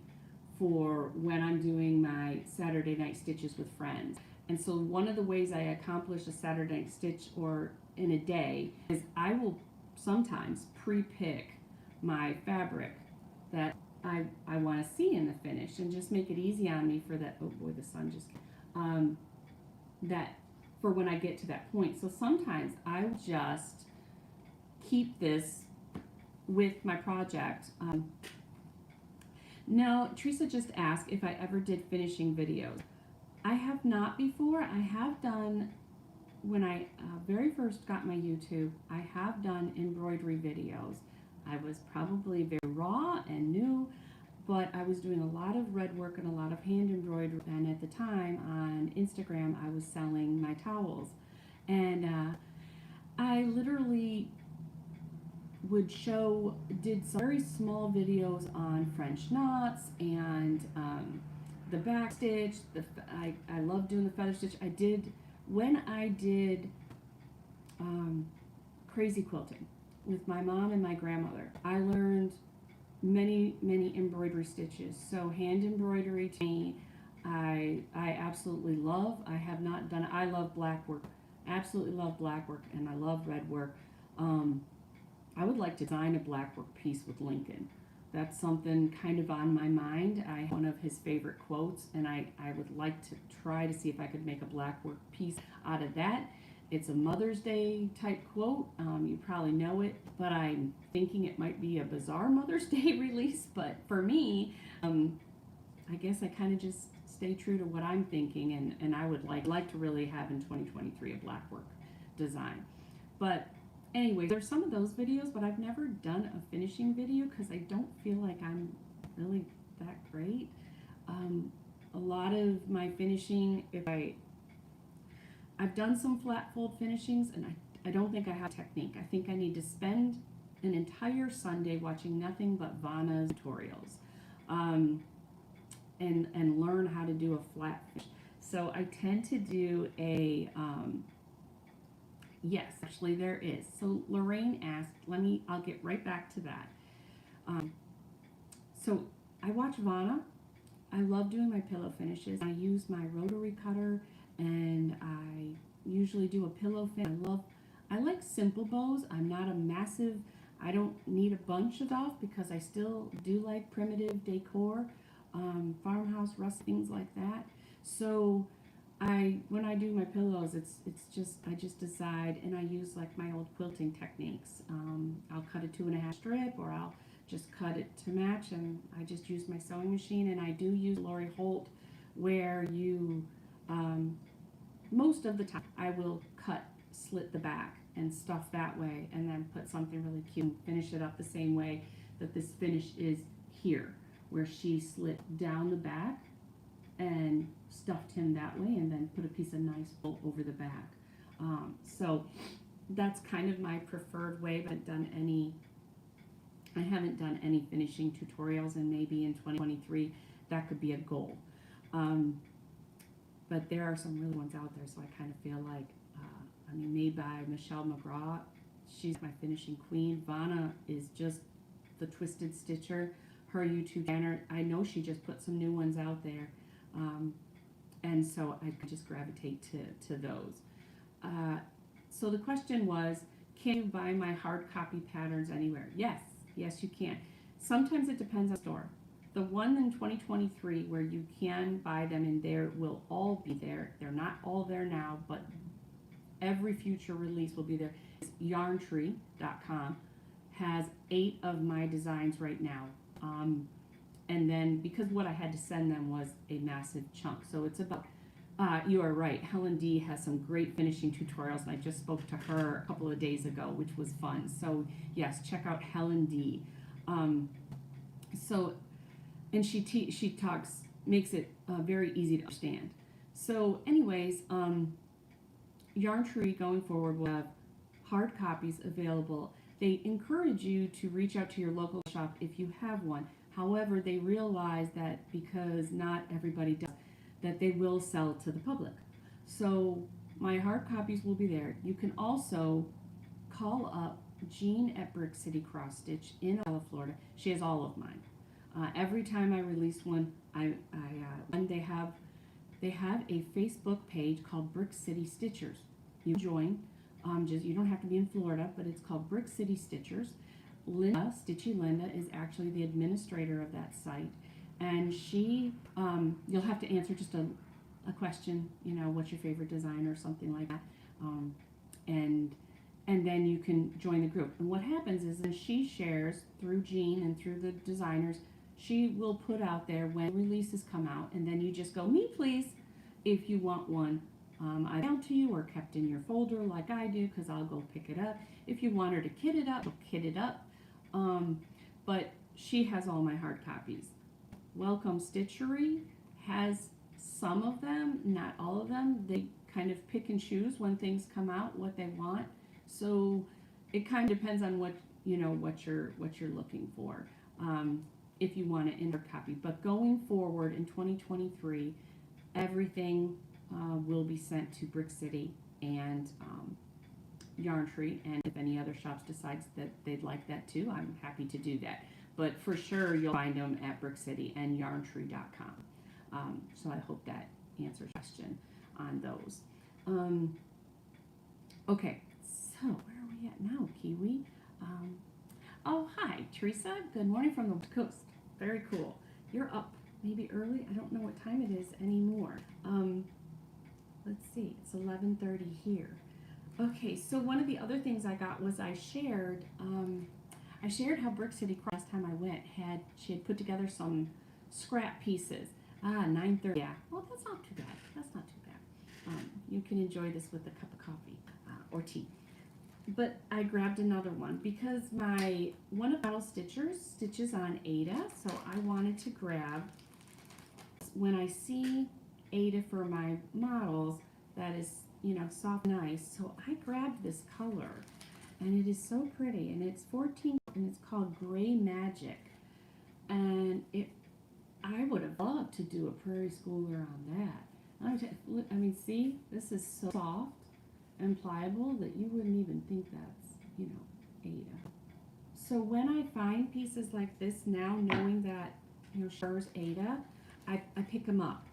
for when I'm doing my Saturday night stitches with friends. And so one of the ways I accomplish a Saturday night stitch or in a day is I will sometimes pre-pick my fabric that I want to see in the finish and just make it easy on me for that. Oh boy, the sun just came. That for when I get to that point. So sometimes I will just keep this with my project. Now, Teresa just asked if I ever did finishing videos. I have not before. I have done, when I very first got my YouTube, I have done embroidery videos. I was probably very raw and new, but I was doing a lot of red work and a lot of hand embroidery, and at the time on Instagram I was selling my towels, and I literally did some very small videos on French knots and the back stitch. I love doing the feather stitch. When I did crazy quilting with my mom and my grandmother, I learned many embroidery stitches. So hand embroidery to me, I absolutely love. I have not done it. I love black work, absolutely love black work, and I love red work. I would like to design a black work piece with Lincoln. That's something kind of on my mind. I have one of his favorite quotes, and I would like to try to see if I could make a black work piece out of that. It's a Mother's Day type quote. You probably know it, but I'm thinking it might be a bizarre Mother's Day release. But for me, I guess I kind of just stay true to what I'm thinking, and I would like to really have in 2023 a black work design. But anyway, there's some of those videos, but I've never done a finishing video because I don't feel like I'm really that great. A lot of my finishing, I've done some flat fold finishings, and I don't think I have technique. I think I need to spend an entire Sunday watching nothing but Vanna's tutorials and learn how to do a flat finish. So I tend to do a, yes, actually there is. So Lorraine asked, I'll get right back to that. So I watch Vanna. I love doing my pillow finishes. I use my rotary cutter, and I usually do a pillow finish. I like simple bows. I'm not a massive, I don't need a bunch of stuff because I still do like primitive decor, farmhouse rust, things like that. So when I do my pillows, I just decide, and I use like my old quilting techniques. I'll cut a 2.5 strip, or I'll just cut it to match, and I just use my sewing machine. And I do use Lori Holt, where you most of the time I will slit the back and stuff that way, and then put something really cute and finish it up the same way that this finish is here, where she slit down the back and stuffed him that way, and then put a piece of nice wool over the back. So that's kind of my preferred way. But I haven't done any finishing tutorials, and maybe in 2023 that could be a goal. But there are some really ones out there, so I kind of feel like, made by Michelle McGraw, she's my finishing queen. Vanna is just the Twisted Stitcher. Her YouTube channel, I know she just put some new ones out there, and so I could just gravitate to those. So the question was, can you buy my hard copy patterns anywhere? Yes, you can. Sometimes it depends on the store. the one in 2023 where you can buy them and there will all be there. They're not all there now, but every future release will be there. Yarntree.com has 8 of my designs right now. And then because what I had to send them was a massive chunk, so it's about you are right. Helen D has some great finishing tutorials, and I just spoke to her a couple of days ago, which was fun. So yes, check out Helen D. And she talks, makes it very easy to understand. So anyways, Yarntree going forward will have hard copies available. They encourage you to reach out to your local shop if you have one. However, they realize that because not everybody does, that they will sell to the public. So my hard copies will be there. You can also call up Jean at Brick City Cross Stitch in Florida. She has all of mine. Every time I release one, and they have a Facebook page called Brick City Stitchers. You join. You don't have to be in Florida, but it's called Brick City Stitchers. Linda, Stitchy Linda, is actually the administrator of that site, and she, you'll have to answer just a question, what's your favorite design or something like that, and then you can join the group. And what happens is when she shares through Jean and through the designers, she will put out there when releases come out, and then you just go, me please, if you want one. I mail to you or kept in your folder like I do, because I'll go pick it up. If you want her to kit it up, she'll kit it up. But she has all my hard copies. Welcome Stitchery has some of them, not all of them. They kind of pick and choose when things come out, what they want. So it kind of depends on what you're looking for. If you want an inner copy. But going forward in 2023, everything will be sent to Brick City and Yarntree, and if any other shops decides that they'd like that too, I'm happy to do that. But for sure, you'll find them at Brick City and Yarntree.com. So I hope that answers your question on those. Okay, so where are we at now, Kiwi? Oh, hi, Teresa. Good morning from the West Coast. Very cool. You're up maybe early. I don't know what time it is anymore. Let's see. It's 11:30 here. Okay, so one of the other things I got was I shared how Brick City last time I went she had put together some scrap pieces. 9:30. Yeah. Well, that's not too bad. That's not too bad. You can enjoy this with a cup of coffee or tea. But I grabbed another one because one of Battle Stitchers stitches on Ada, so I wanted to grab, when I see Ada for my models, that is, soft and nice. So I grabbed this color, and it is so pretty, and it's 14, and it's called Gray Magic. And I would have loved to do a prairie schooler on that. I mean, see, this is so soft and pliable that you wouldn't even think that's, Ada. So when I find pieces like this now, knowing that, Cher's Ada, I pick them up.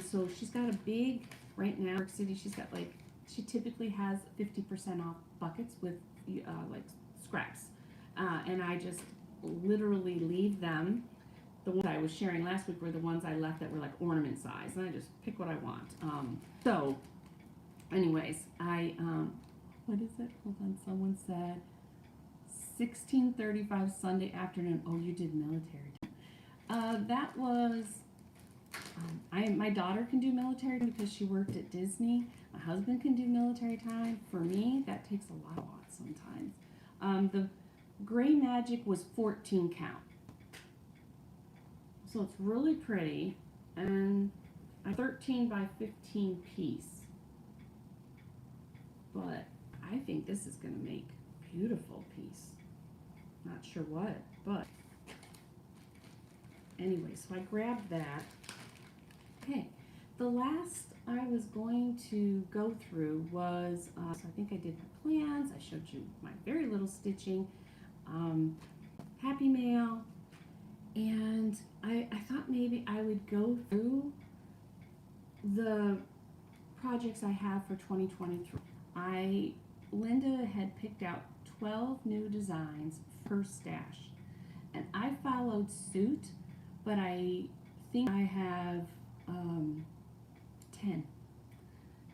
So she's got a big, right now, Brick City, she typically has 50% off buckets with scraps. And I just literally leave them. The ones I was sharing last week were the ones I left that were like ornament size, and I just pick what I want. So anyways, what is it? Hold on, someone said 16:35 Sunday afternoon. Oh, you did military time. That was, my daughter can do military because she worked at Disney. My husband can do military time. For me, that takes a lot sometimes. The Gray Magic was 14 count. So it's really pretty, and a 13 by 15 piece. But I think this is going to make a beautiful piece. Not sure what, but anyway, so I grabbed that. Okay, the last I was going to go through was, so I think I did my plans. I showed you my very little stitching, Happy Mail, and I thought maybe I would go through the projects I have for 2023. Linda had picked out 12 new designs for stash, and I followed suit, but I think I have 10.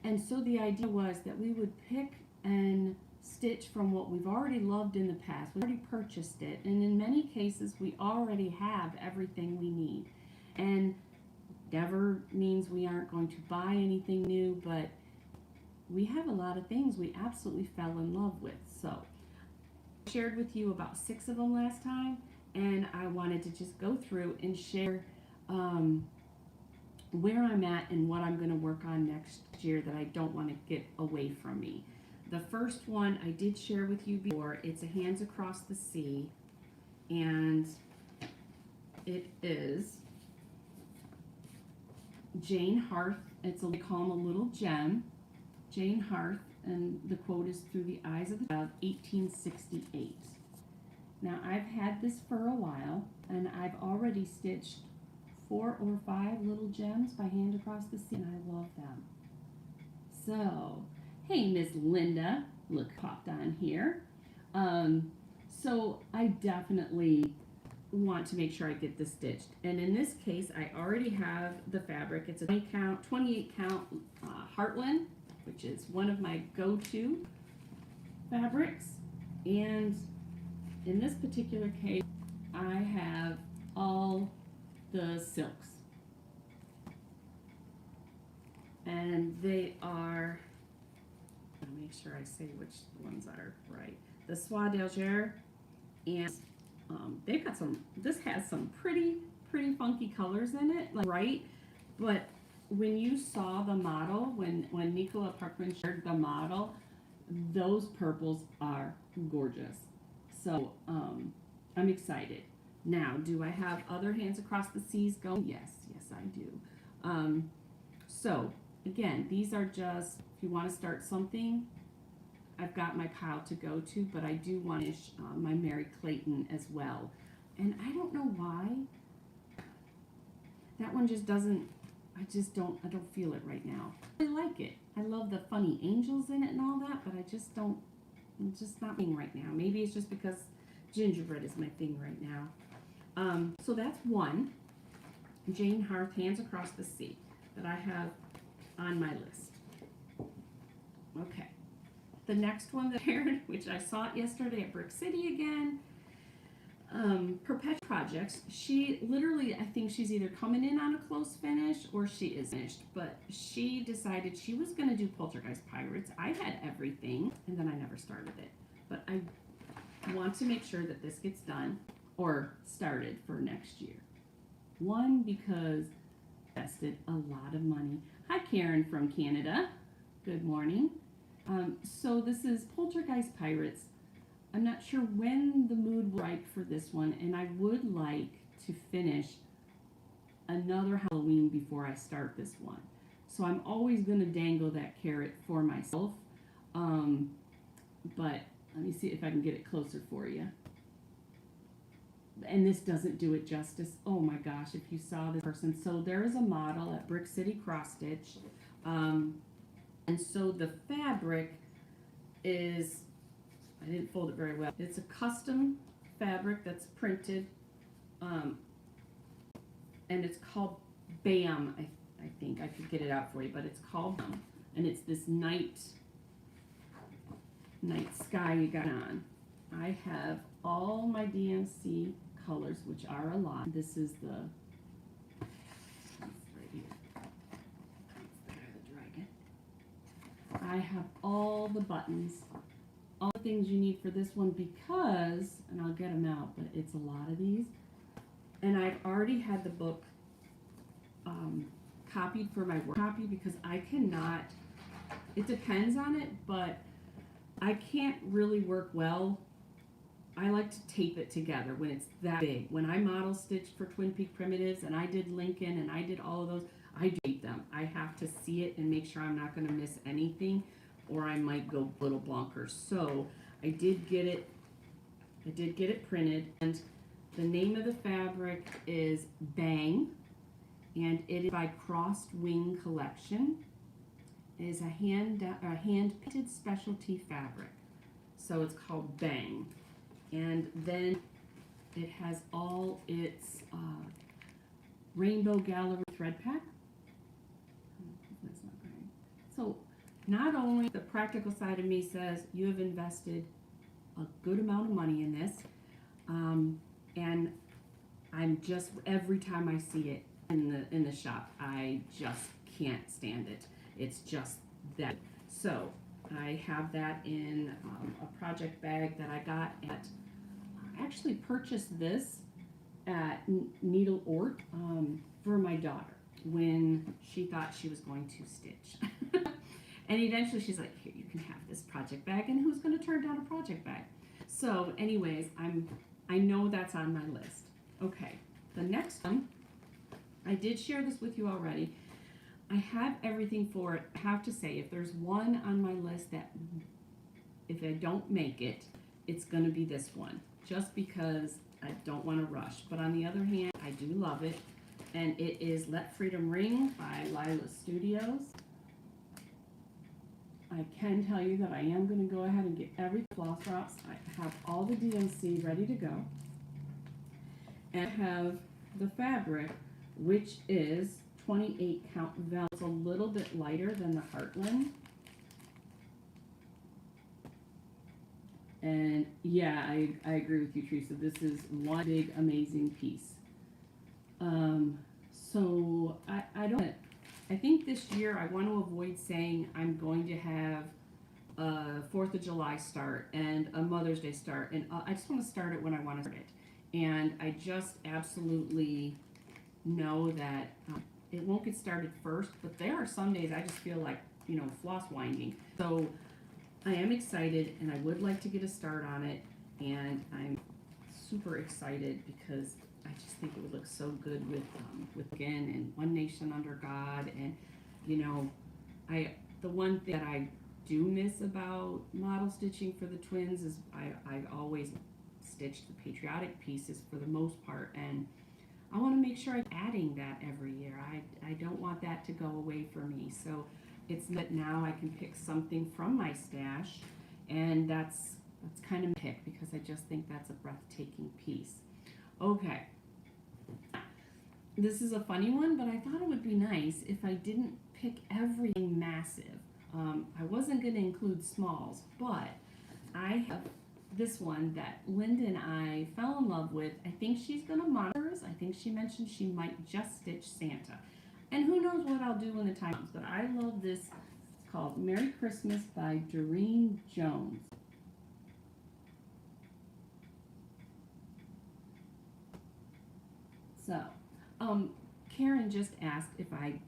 And so the idea was that we would pick and stitch from what we've already loved in the past. We already purchased it, and in many cases we already have everything we need. And never means we aren't going to buy anything new, but we have a lot of things we absolutely fell in love with. So I shared with you about 6 of them last time, and I wanted to just go through and share where I'm at and what I'm going to work on next year that I don't want to get away from me. The first one I did share with you before. It's a Hands Across the Sea, and it is Jane Hearth. They call him a little gem. Jane Hearth, and the quote is "Through the Eyes of the Child," 1868. Now I've had this for a while, and I've already stitched 4 or 5 little gems by Hand Across the Sea, and I love them. So, hey, Miss Linda, look, popped on here. So I definitely want to make sure I get this stitched. And in this case, I already have the fabric. It's a 28 count Heartland, which is one of my go-to fabrics. And in this particular case, I have all the silks. And they are, I'll make sure I say which ones are right. The Soie d'Alger, and they've got this has some pretty funky colors in it, like bright, but when you saw the model, when Nicola Parkman shared the model, those purples are gorgeous. So I'm excited. Now, do I have other Hands Across the Seas going? Yes, I do. So again, these are just, if you want to start something, I've got my pile to go to, but I do want to finish my Mary Clayton as well. And I don't know why. That one just doesn't, I don't feel it right now. I like it. I love the funny angels in it and all that, but I'm just not being right now. Maybe it's just because gingerbread is my thing right now. So that's one, Jane Hearth, Hands Across the Sea, that I have on my list. Okay. The next one that I shared, which I saw it yesterday at Brick City again, Perpetual Projects. She literally, I think she's either coming in on a close finish or she is finished, but she decided she was going to do Poltergeist Pirates. I had everything, and then I never started it. But I want to make sure that this gets done or started for next year. One, because I invested a lot of money. Hi, Karen from Canada. Good morning. So this is Poltergeist Pirates. I'm not sure when the mood will be ripe for this one, and I would like to finish another Halloween before I start this one. So I'm always going to dangle that carrot for myself. But let me see if I can get it closer for you. And this doesn't do it justice. Oh my gosh, if you saw this person. So there is a model at Brick City Cross Stitch. And so the fabric is, I didn't fold it very well. It's a custom fabric that's printed, and it's called BAM. I think I could get it out for you, but it's called BAM, and it's this night sky you got on. I have all my DMC colors, which are a lot. This is the right here. I have all the buttons, all the things you need for this one because, and I'll get them out, but it's a lot of these. And I've already had the book copied for my work copy because I cannot, it depends on it, but I can't really work well. I like to tape it together when it's that big. When I model stitched for Twin Peak Primitives and I did Lincoln and I did all of those, I tape them. I have to see it and make sure I'm not going to miss anything or I might go a little bonkers. So I did get it printed, and the name of the fabric is Bang, and it is by Crossed Wing Collection. It is a hand painted specialty fabric. So it's called Bang. And then it has all its Rainbow Gallery thread pack. That's not great. So not only the practical side of me says you have invested a good amount of money in this, and I'm just, every time I see it in the shop, I just can't stand it. It's just that. So I have that in a project bag that I got at, I actually purchased this at Needle Ort for my daughter when she thought she was going to stitch. And eventually she's like, here, you can have this project bag, and who's going to turn down a project bag? So anyways, I know that's on my list. Okay, the next one, I did share this with you already. I have everything for it. I have to say, if there's one on my list that, if I don't make it, it's going to be this one, just because I don't want to rush. But on the other hand, I do love it, and it is Let Freedom Ring by Lila Studios. I can tell you that I am going to go ahead and get every floss drops. I have all the DNC ready to go. And I have the fabric, which is 28 count velvet. It's a little bit lighter than the Heartland. And yeah, I agree with you, Teresa. This is one big amazing piece. So I think this year I want to avoid saying I'm going to have a 4th of July start and a Mother's Day start, and I just want to start it when I want to start it. And I just absolutely know that it won't get started first, but there are some days I just feel like, you know, floss winding. So I am excited, and I would like to get a start on it, and I'm super excited because I just think it would look so good with Goin and One Nation Under God. And you know, the one thing that I do miss about model stitching for the twins is I always stitch the patriotic pieces for the most part, and I want to make sure I'm adding that every year. I don't want that to go away for me. So it's that now I can pick something from my stash, and that's kind of pick, because I just think that's a breathtaking piece. Okay, this is a funny one, but I thought it would be nice if I didn't pick everything massive. I wasn't going to include smalls, but I have this one that Linda and I fell in love with. I think she's going to model hers. I think she mentioned she might just stitch Santa. And who knows what I'll do when the time comes, but I love this. It's called Merry Christmas by Doreen Jones. So, Karen just asked if I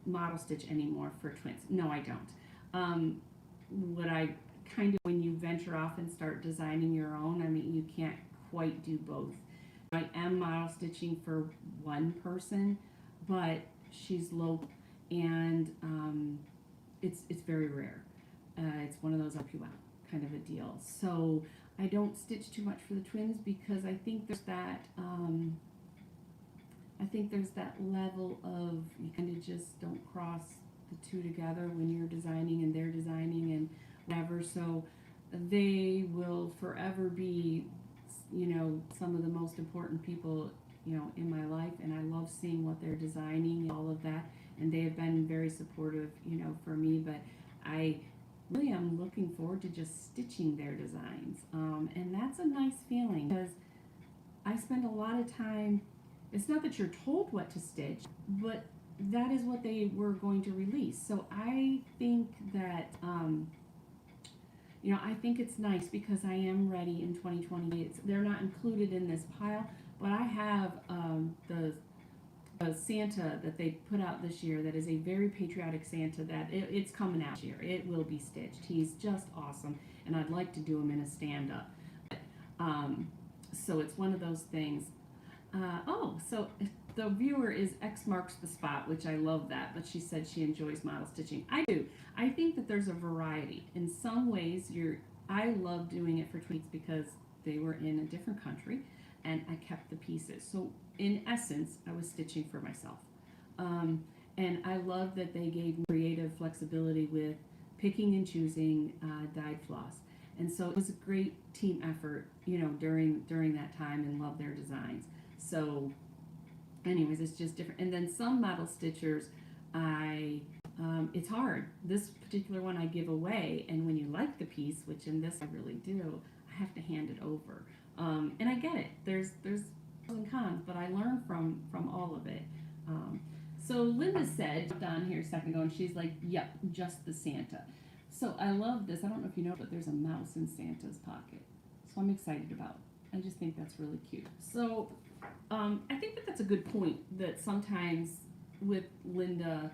model stitch anymore for twins. No, I don't. What I kind of, when you venture off and start designing your own, I mean, you can't quite do both. I am model stitching for one person, but she's local, and it's very rare. It's one of those help you out kind of a deal. So I don't stitch too much for the twins, because I think there's that level of, you kind of just don't cross the two together when you're designing and they're designing and whatever. So they will forever be, you know, some of the most important people, you know, in my life, and I love seeing what they're designing and all of that, and they have been very supportive, you know, for me. But I really am looking forward to just stitching their designs, and that's a nice feeling, because I spend a lot of time. It's not that you're told what to stitch, but that is what they were going to release. So I think that, you know, I think it's nice, because I am ready in 2020. They're not included in this pile, but I have the Santa that they put out this year that is a very patriotic Santa that it's coming out this year. It will be stitched. He's just awesome, and I'd like to do him in a stand-up. So it's one of those things. So the viewer is X marks the spot, which I love that, but she said she enjoys model stitching. I do. I think that there's a variety. In some ways, I love doing it for tweets because they were in a different country, and I kept the pieces. So in essence, I was stitching for myself. And I love that they gave me creative flexibility with picking and choosing dyed floss. And so it was a great team effort, you know, during that time, and love their designs. So anyways, it's just different. And then some model stitchers, it's hard. This particular one I give away, and when you like the piece, which in this I really do, I have to hand it over. And I get it. There's pros and cons, but I learn from all of it. So Linda said down here a second ago, and she's like, "Yep, just the Santa." So I love this. I don't know if you know, but there's a mouse in Santa's pocket. So I'm excited about it. I just think that's really cute. So I think that that's a good point, that sometimes with Linda,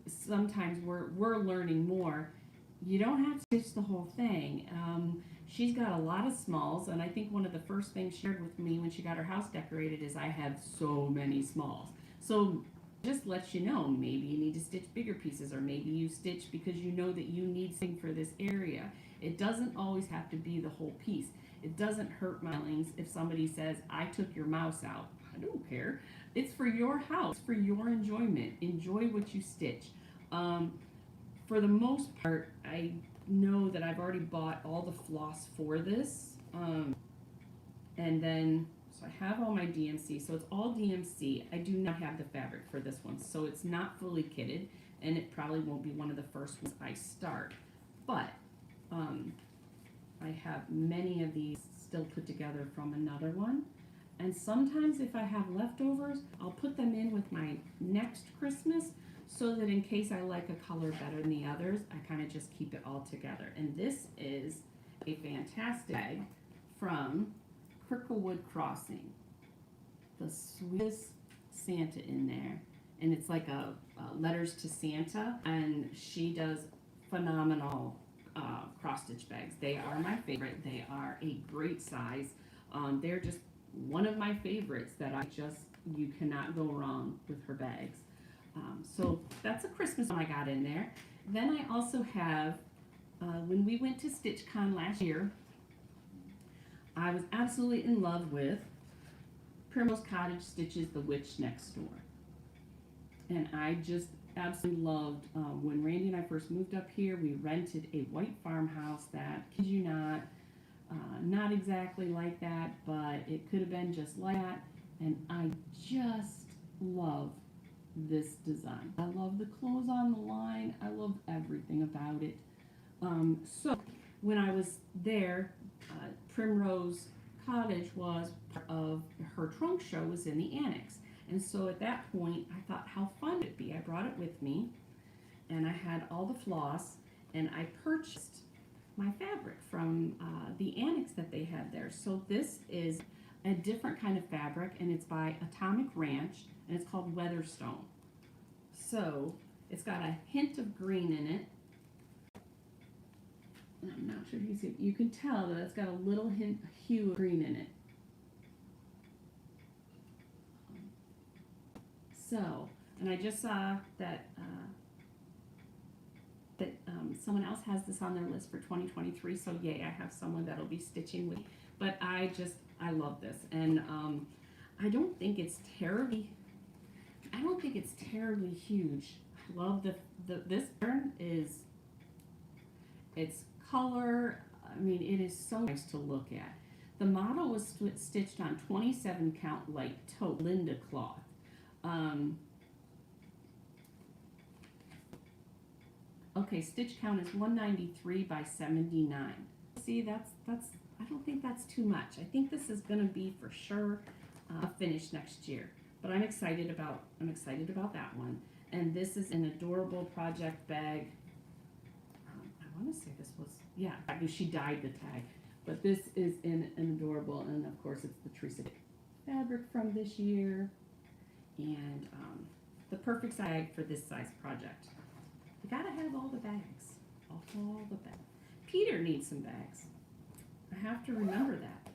sometimes we're learning more. You don't have to stitch the whole thing. She's got a lot of smalls, and I think one of the first things she shared with me when she got her house decorated is, I have so many smalls. So just lets you know, maybe you need to stitch bigger pieces, or maybe you stitch because you know that you need something for this area. It doesn't always have to be the whole piece. It doesn't hurt my feelings if somebody says, "I took your mouse out." I don't care. It's for your house, for your enjoyment. Enjoy what you stitch. For the most part, I know that I've already bought all the floss for this. And then, so I have all my DMC. So it's all DMC. I do not have the fabric for this one. So it's not fully kitted, and it probably won't be one of the first ones I start. But I have many of these still put together from another one. And sometimes if I have leftovers, I'll put them in with my next Christmas, so that in case I like a color better than the others, I kind of just keep it all together. And this is a fantastic bag from Cricklewood Crossing. The sweetest Santa in there. And it's like a letters to Santa, and she does phenomenal cross-stitch bags. They are my favorite. They are a great size. They're just one of my favorites that you cannot go wrong with her bags. So that's a Christmas one I got in there. Then I also have, when we went to StitchCon last year, I was absolutely in love with Primrose Cottage Stitches The Witch Next Door. And I just absolutely loved, when Randy and I first moved up here, we rented a white farmhouse that, kid you not exactly like that, but it could have been just like that. And I just love this design. I love the clothes on the line. I love everything about it. So when I was there, Primrose Cottage was part of her trunk show, was in the annex. And so at that point, I thought, how fun would it be? I brought it with me, and I had all the floss, and I purchased my fabric from the annex that they had there. So this is a different kind of fabric, and it's by Atomic Ranch, and it's called Weatherstone. So it's got a hint of green in it. I'm not sure if you can see it. You can tell that it's got a little hue of green in it. So, and I just saw that someone else has this on their list for 2023. So yay, I have someone that'll be stitching with me. But I love this, and I don't think it's terribly huge. I love this pattern is, it's color. I mean, it is so nice to look at. The model was stitched on 27 count light taupe Linda cloth. Okay, stitch count is 193 by 79. See, that's I don't think that's too much. I think this is going to be for sure a finish next year. But I'm excited about that one. And this is an adorable project bag. I want to say this was, yeah, she dyed the tag. But this is an adorable, and of course it's the Teresa fabric from this year. And the perfect bag for this size project. You gotta have all the bags. All the bags. Peter needs some bags. I have to remember that.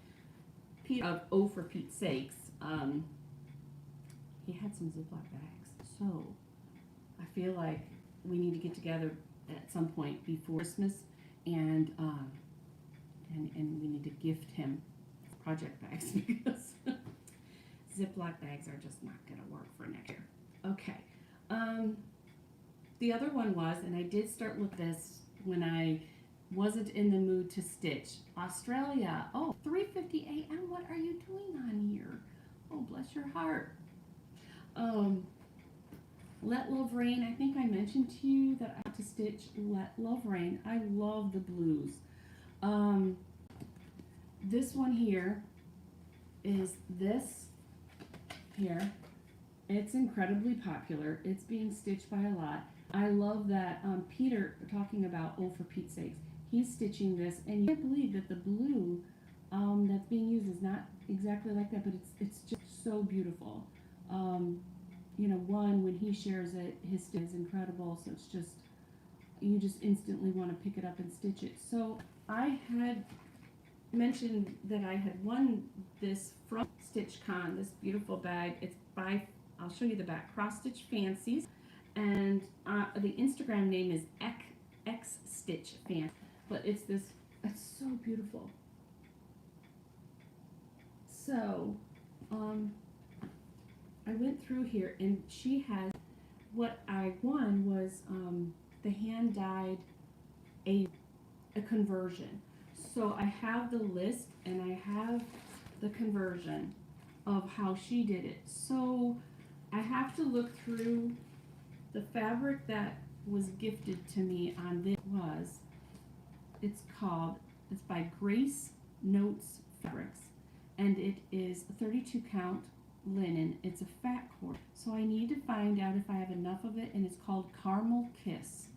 Peter of Oh for Pete's Sakes, he had some Ziploc bags. So I feel like we need to get together at some point before Christmas, and we need to gift him project bags because Ziploc bags are just not going to work for next year. Okay. The other one was, and I did start with this when I wasn't in the mood to stitch. Australia. Oh, 3:50 a.m. What are you doing on here? Oh, bless your heart. Um, Let Love Rain. I think I mentioned to you that I have to stitch Let Love Rain. I love the blues. Um, this one here is this here. It's incredibly popular. It's being stitched by a lot. I love that Peter, talking about, oh, for Pete's sakes, he's stitching this, and you can't believe that the blue that's being used is not exactly like that, but it's just so beautiful. You know, when he shares it, his stitch is incredible, so it's just, you just instantly want to pick it up and stitch it. So I had mentioned that I had won this from Stitch Con, this beautiful bag. It's by, I'll show you the back, Cross Stitch Fancies, and the Instagram name is X Stitch Fan, but it's so beautiful. So, I went through here, and she has, what I won was the hand dyed a conversion. So I have the list and I have the conversion of how she did it. So I have to look through the fabric that was gifted to me on this it's by Grace Notes Fabrics, and it is 32 count linen. It's a fat cord. So I need to find out if I have enough of it, and it's called Caramel Kiss.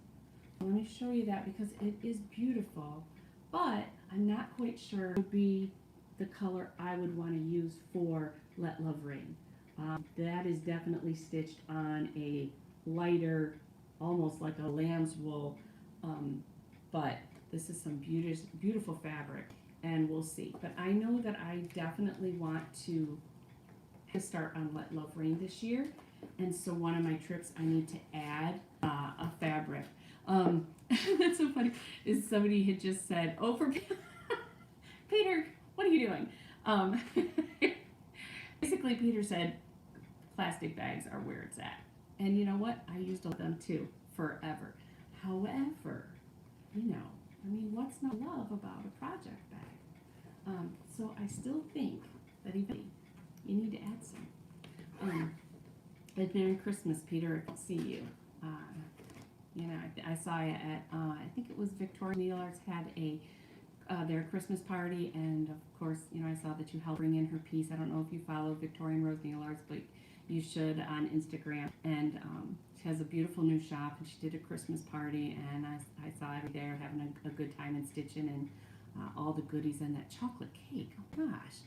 Let me show you that because it is beautiful, but I'm not quite sure it would be the color I would want to use for Let Love Rain. That is definitely stitched on a lighter, almost like a lamb's wool, but this is some beautiful fabric, and we'll see. But I know that I definitely want to start on Let Love Rain this year, and so one of my trips I need to add a fabric. That's so funny, is somebody had just said, oh, for Peter, what are you doing? Basically Peter said plastic bags are where it's at, and you know what, I used them too forever. However, you know, I mean, what's not love about a project bag? So I still think that even you need to add some. And Merry Christmas, Peter. I can see you. You know, I saw you at, I think it was Victoria Needle Arts had their Christmas party, and of course, you know, I saw that you helped bring in her piece. I don't know if you follow Victorian Rose Needle Arts, but you should on Instagram. And she has a beautiful new shop, and she did a Christmas party, and I saw everybody there having a good time and stitching, and all the goodies, and that chocolate cake. Oh gosh,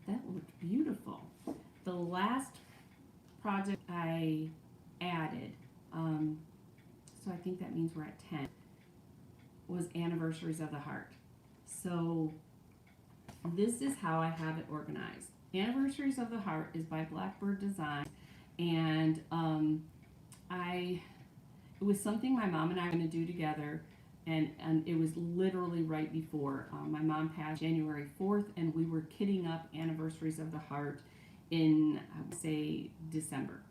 that looked beautiful. The last project I added, so I think that means we're at 10, was Anniversaries of the Heart. So this is how I have it organized. Anniversaries of the Heart is by Blackbird Design, and it was something my mom and I were going to do together, and it was literally right before my mom passed January 4th, and we were kitting up Anniversaries of the Heart in, I would say, December.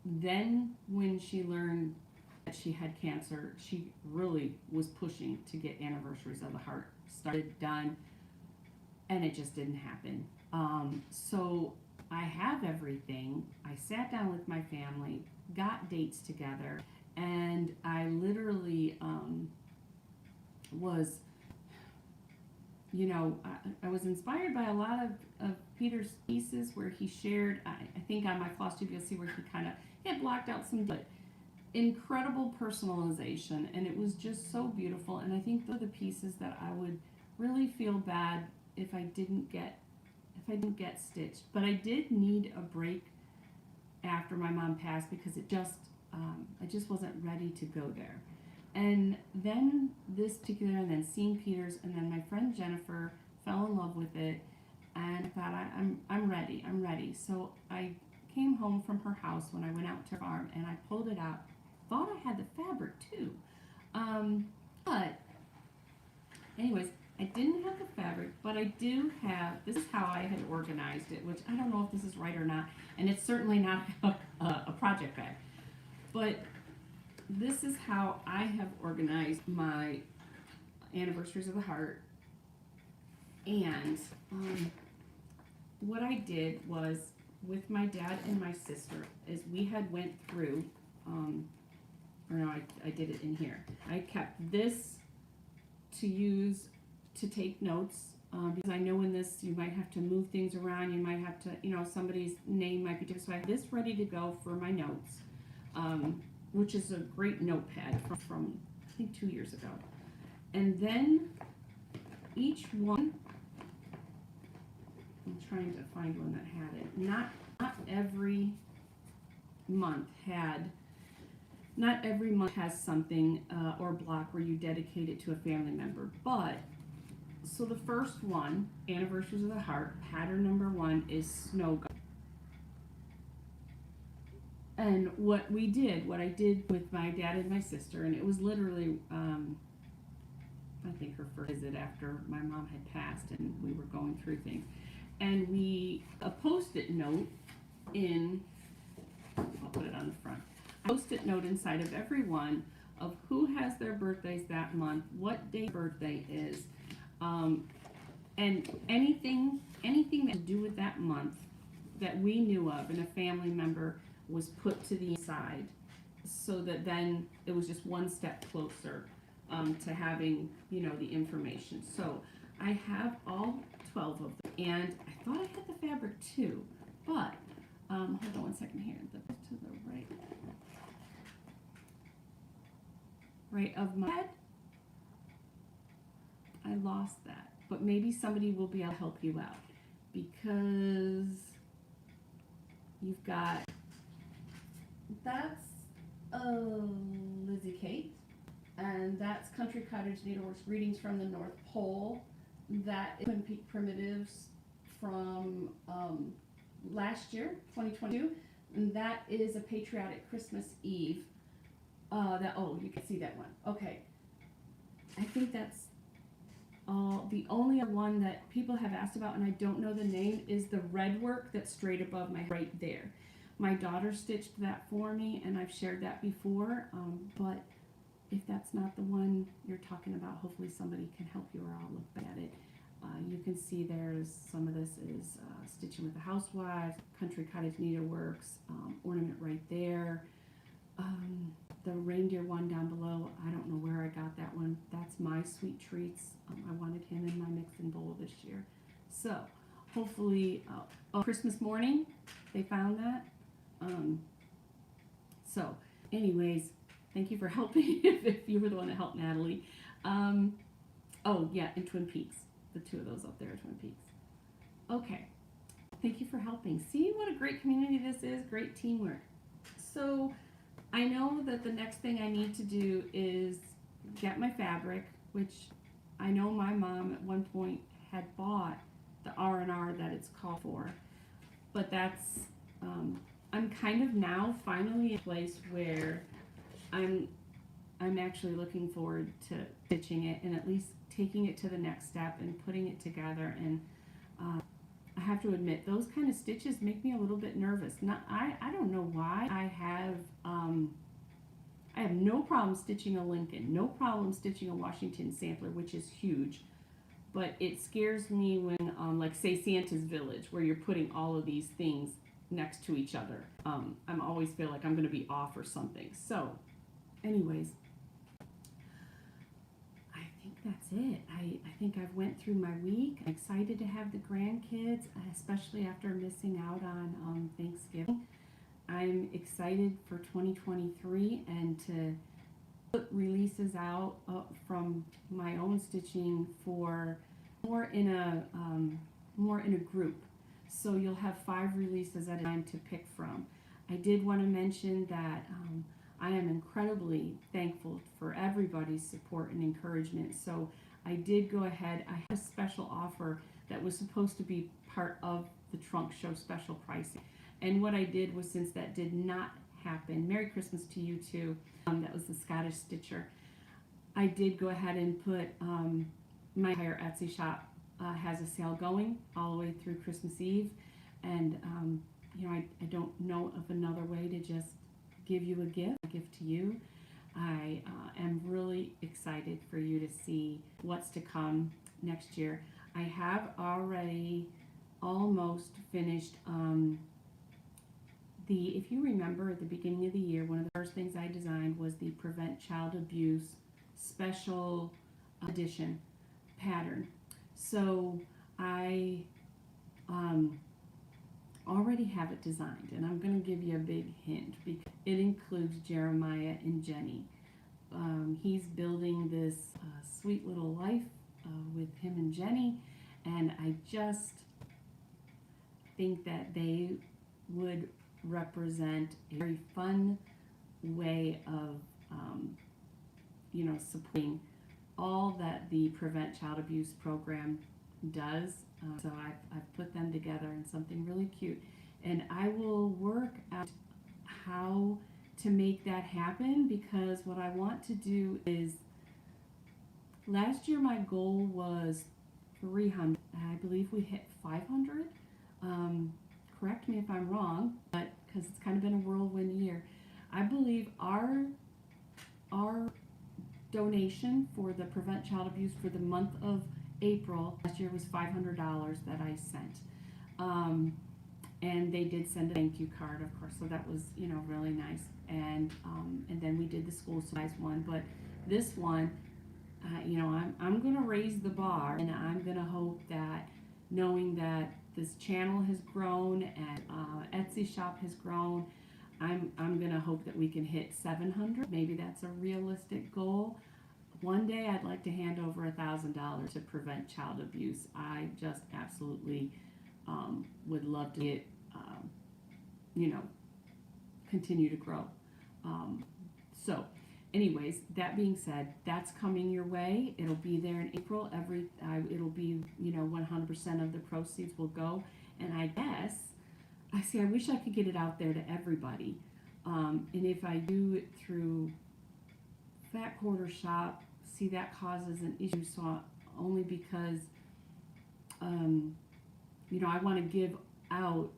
Then when she learned that she had cancer, she really was pushing to get Anniversaries of the Heart started, done, and it just didn't happen. So I have everything. I sat down with my family, got dates together, and I literally was, you know, I was inspired by a lot of Peter's pieces where he shared, I think on my Flosstube you'll see where he kind of had blocked out some, but incredible personalization, and it was just so beautiful. And I think those are the pieces that I would really feel bad if I didn't get stitched. But I did need a break after my mom passed because it just I just wasn't ready to go there. And then this particular, and then seeing Peter's, and then my friend Jennifer fell in love with it, and I thought I'm ready. So I came home from her house when I went out to her farm, and I pulled it out. Thought I had the fabric too, but anyways, I didn't have the fabric, but I do have. This is how I had organized it, which I don't know if this is right or not, and it's certainly not a project bag, but this is how I have organized my Anniversaries of the Heart. And what I did was with my dad and my sister is we had went through, or no, I did it in here. I kept this to use to take notes, because I know in this you might have to move things around, you might have to, somebody's name might be different. So I have this ready to go for my notes, which is a great notepad from I think 2 years ago. And then each one, I'm trying to find one that had it. Not every month has something or block where you dedicate it to a family member. But so the first one, Anniversaries of the Heart, pattern number 1 is Snow God. And what I did with my dad and my sister, and it was literally, I think her first visit after my mom had passed and we were going through things. And a Post-it note I'll put it on the front. A Post-it note inside of everyone of who has their birthdays that month, what day birthday is, and anything that to do with that month that we knew of and a family member was put to the side, so that then it was just one step closer to having the information. So I have all 12 of them, and I thought I had the fabric too, but hold on one second here. To the right of my head, I lost that, but maybe somebody will be able to help you out, because you've got that's Lizzie Kate, and that's Country Cottage Needleworks Greetings from the North Pole. That is Twin Peak Primitives from last year, 2022, and that is a Patriotic Christmas Eve. You can see that one. Okay, I think that's the only one that people have asked about, and I don't know the name, is the red work that's straight above my head right there. My daughter stitched that for me, and I've shared that before, but if that's not the one you're talking about, hopefully somebody can help you, or I'll look at it. You can see there's some of this is Stitching with the Housewives, Country Cottage Needleworks, ornament right there. The reindeer one down below, I don't know where I got that one. That's My Sweet Treats. I wanted him in my mixing bowl this year. So hopefully, Christmas morning, they found that. So anyways, thank you for helping if you were the one that helped Natalie. Oh yeah, and Twin Peaks. The two of those up there are Twin Peaks. Okay, thank you for helping. See what a great community this is, great teamwork. So I know that the next thing I need to do is get my fabric, which I know my mom at one point had bought the R&R that it's called for, but that's, I'm kind of now finally in a place where I'm actually looking forward to stitching it and at least taking it to the next step and putting it together. And I have to admit, those kind of stitches make me a little bit nervous. I don't know why. I have no problem stitching a Lincoln, no problem stitching a Washington sampler, which is huge. But it scares me when, like say Santa's Village, where you're putting all of these things next to each other. I'm always feel like I'm going to be off or something. So, anyways, I think that's it. I think I've went through my week. I'm excited to have the grandkids, especially after missing out on Thanksgiving. I'm excited for 2023 and to put releases out from my own stitching for more in a group. So you'll have 5 releases at a time to pick from. I did want to mention that I am incredibly thankful for everybody's support and encouragement. So I did go ahead. I had a special offer that was supposed to be part of the trunk show special pricing. And what I did was, since that did not happen, Merry Christmas to you too. That was the Scottish Stitcher. I did go ahead and put my entire Etsy shop has a sale going all the way through Christmas Eve. And I don't know of another way to just give you a gift to you. I am really excited for you to see what's to come next year. I have already almost finished if you remember at the beginning of the year, one of the first things I designed was the Prevent Child Abuse Special Edition pattern. So I already have it designed, and I'm going to give you a big hint because it includes Jeremiah and Jenny. He's building this sweet little life with him and Jenny, and I just think that they would represent a very fun way of supporting all that the Prevent Child Abuse program does. So I've put them together in something really cute, and I will work out how to make that happen, because what I want to do is, last year my goal was 300. I believe we hit 500. Correct me if I'm wrong, but because it's kind of been a whirlwind year. I believe our donation for the Prevent Child Abuse for the month of April last year was $500 that I sent. And they did send a thank you card, of course, so that was, really nice. And then we did the school supplies one, but this one, I'm going to raise the bar, and I'm going to hope that, knowing that this channel has grown and Etsy shop has grown, I'm going to hope that we can hit 700. Maybe that's a realistic goal. One day I'd like to hand over $1,000 to Prevent Child Abuse. I just absolutely would love to get, continue to grow. So anyways, that being said, that's coming your way. It'll be there in April. It'll be, 100% of the proceeds will go. And I guess, I wish I could get it out there to everybody. And if I do it through Fat Quarter Shop, see, that causes an issue. So only because, I want to give out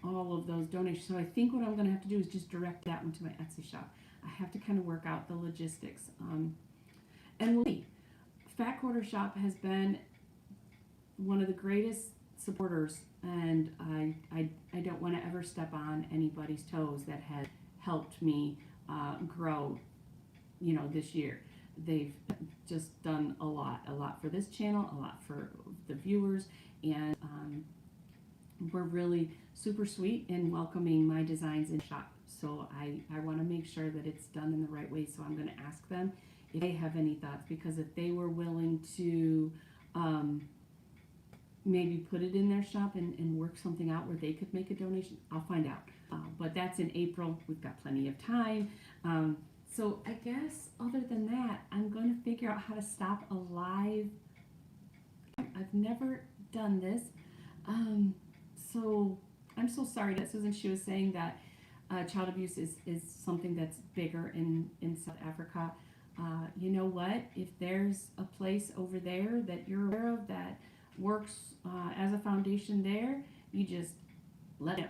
all of those donations. So I think what I'm going to have to do is just direct that one to my Etsy shop. I have to kind of work out the logistics. And we'll see. Fat Quarter Shop has been one of the greatest supporters, and I don't want to ever step on anybody's toes that has helped me grow, this year. They've just done a lot for this channel, a lot for the viewers, and we're really super sweet in welcoming my designs in shop. So I want to make sure that it's done in the right way. So I'm going to ask them if they have any thoughts, because if they were willing to maybe put it in their shop and work something out where they could make a donation, I'll find out. But that's in April. We've got plenty of time. So I guess other than that, I'm going to figure out how to stop a live. I've never done this. So I'm so sorry that Susan, she was saying that child abuse is something that's bigger in South Africa. You know what? If there's a place over there that you're aware of that works as a foundation there, you just let it know.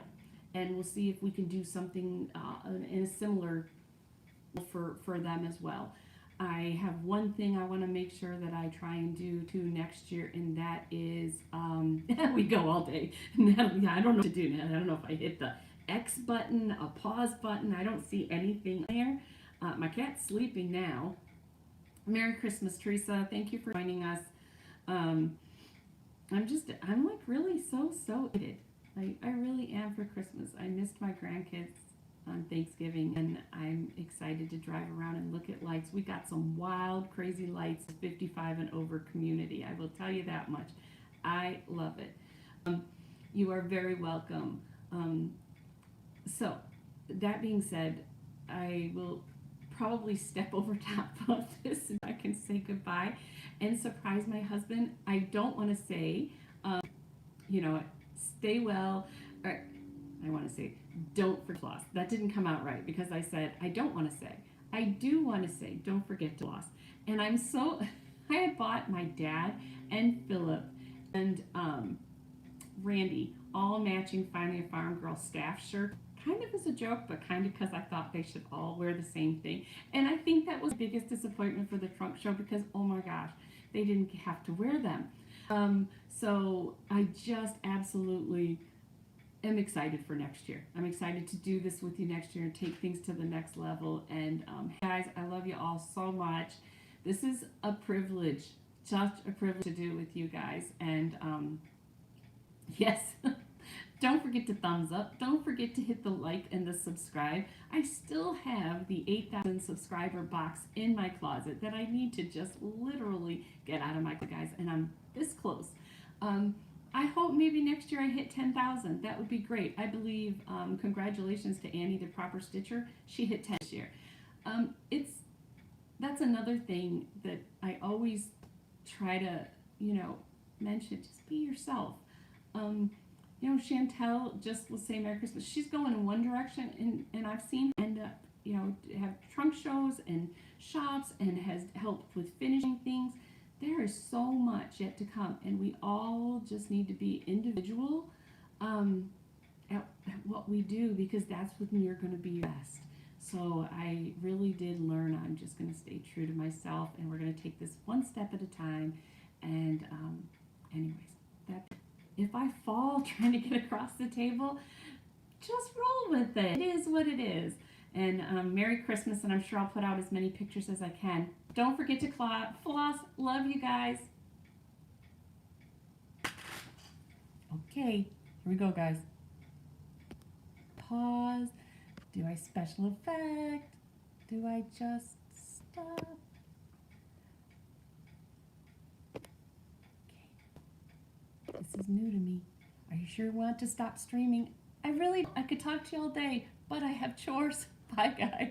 And we'll see if we can do something in a similar for them as well. I have one thing I want to make sure that I try and do too next year, and that is we go all day. Natalie, I don't know what to do now. I don't know if I hit the X button, a pause button. I don't see anything there. My cat's sleeping now. Merry Christmas, Teresa. Thank you for joining us. I'm like really so excited. I really am for Christmas. I missed my grandkids on Thanksgiving, and I'm excited to drive around and look at lights. We got some wild, crazy lights, 55 and over community. I will tell you that much. I love it. You are very welcome. So, that being said, I will probably step over top of this and I can say goodbye and surprise my husband. I don't want to say, stay well, or I want to say, don't forget to floss. That didn't come out right because I said, I don't want to say. I do want to say, don't forget to floss. And I had bought my dad and Philip and Randy all matching Finally a Farm Girl staff shirt, kind of as a joke, but kind of because I thought they should all wear the same thing. And I think that was the biggest disappointment for the trunk show because, oh my gosh, they didn't have to wear them. So I just absolutely am excited for next year. I'm excited to do this with you next year and take things to the next level. And guys, I love you all so much. This is a privilege, such a privilege to do with you guys. And yes, don't forget to thumbs up. Don't forget to hit the like and the subscribe. I still have the 8,000 subscriber box in my closet that I need to just literally get out of my closet, guys. And I'm this close. I hope maybe next year I hit 10,000. That would be great. I believe, congratulations to Annie, the proper stitcher. She hit 10 this year. That's another thing that I always try to, mention. Just be yourself. Chantel just will say Merry Christmas. She's going in one direction, and I've seen her end up, have trunk shows and shops and has helped with finishing things. There is so much yet to come, and we all just need to be individual at what we do, because that's when you're going to be your best. So I really did learn I'm just going to stay true to myself, and we're going to take this one step at a time. And anyways, if I fall trying to get across the table, just roll with it. It is what it is. And Merry Christmas, and I'm sure I'll put out as many pictures as I can. Don't forget to floss. Love you guys. Okay, here we go, guys. Pause. Do I special effect? Do I just stop? Okay. This is new to me. Are you sure you want to stop streaming? I could talk to you all day, but I have chores. Bye, guys.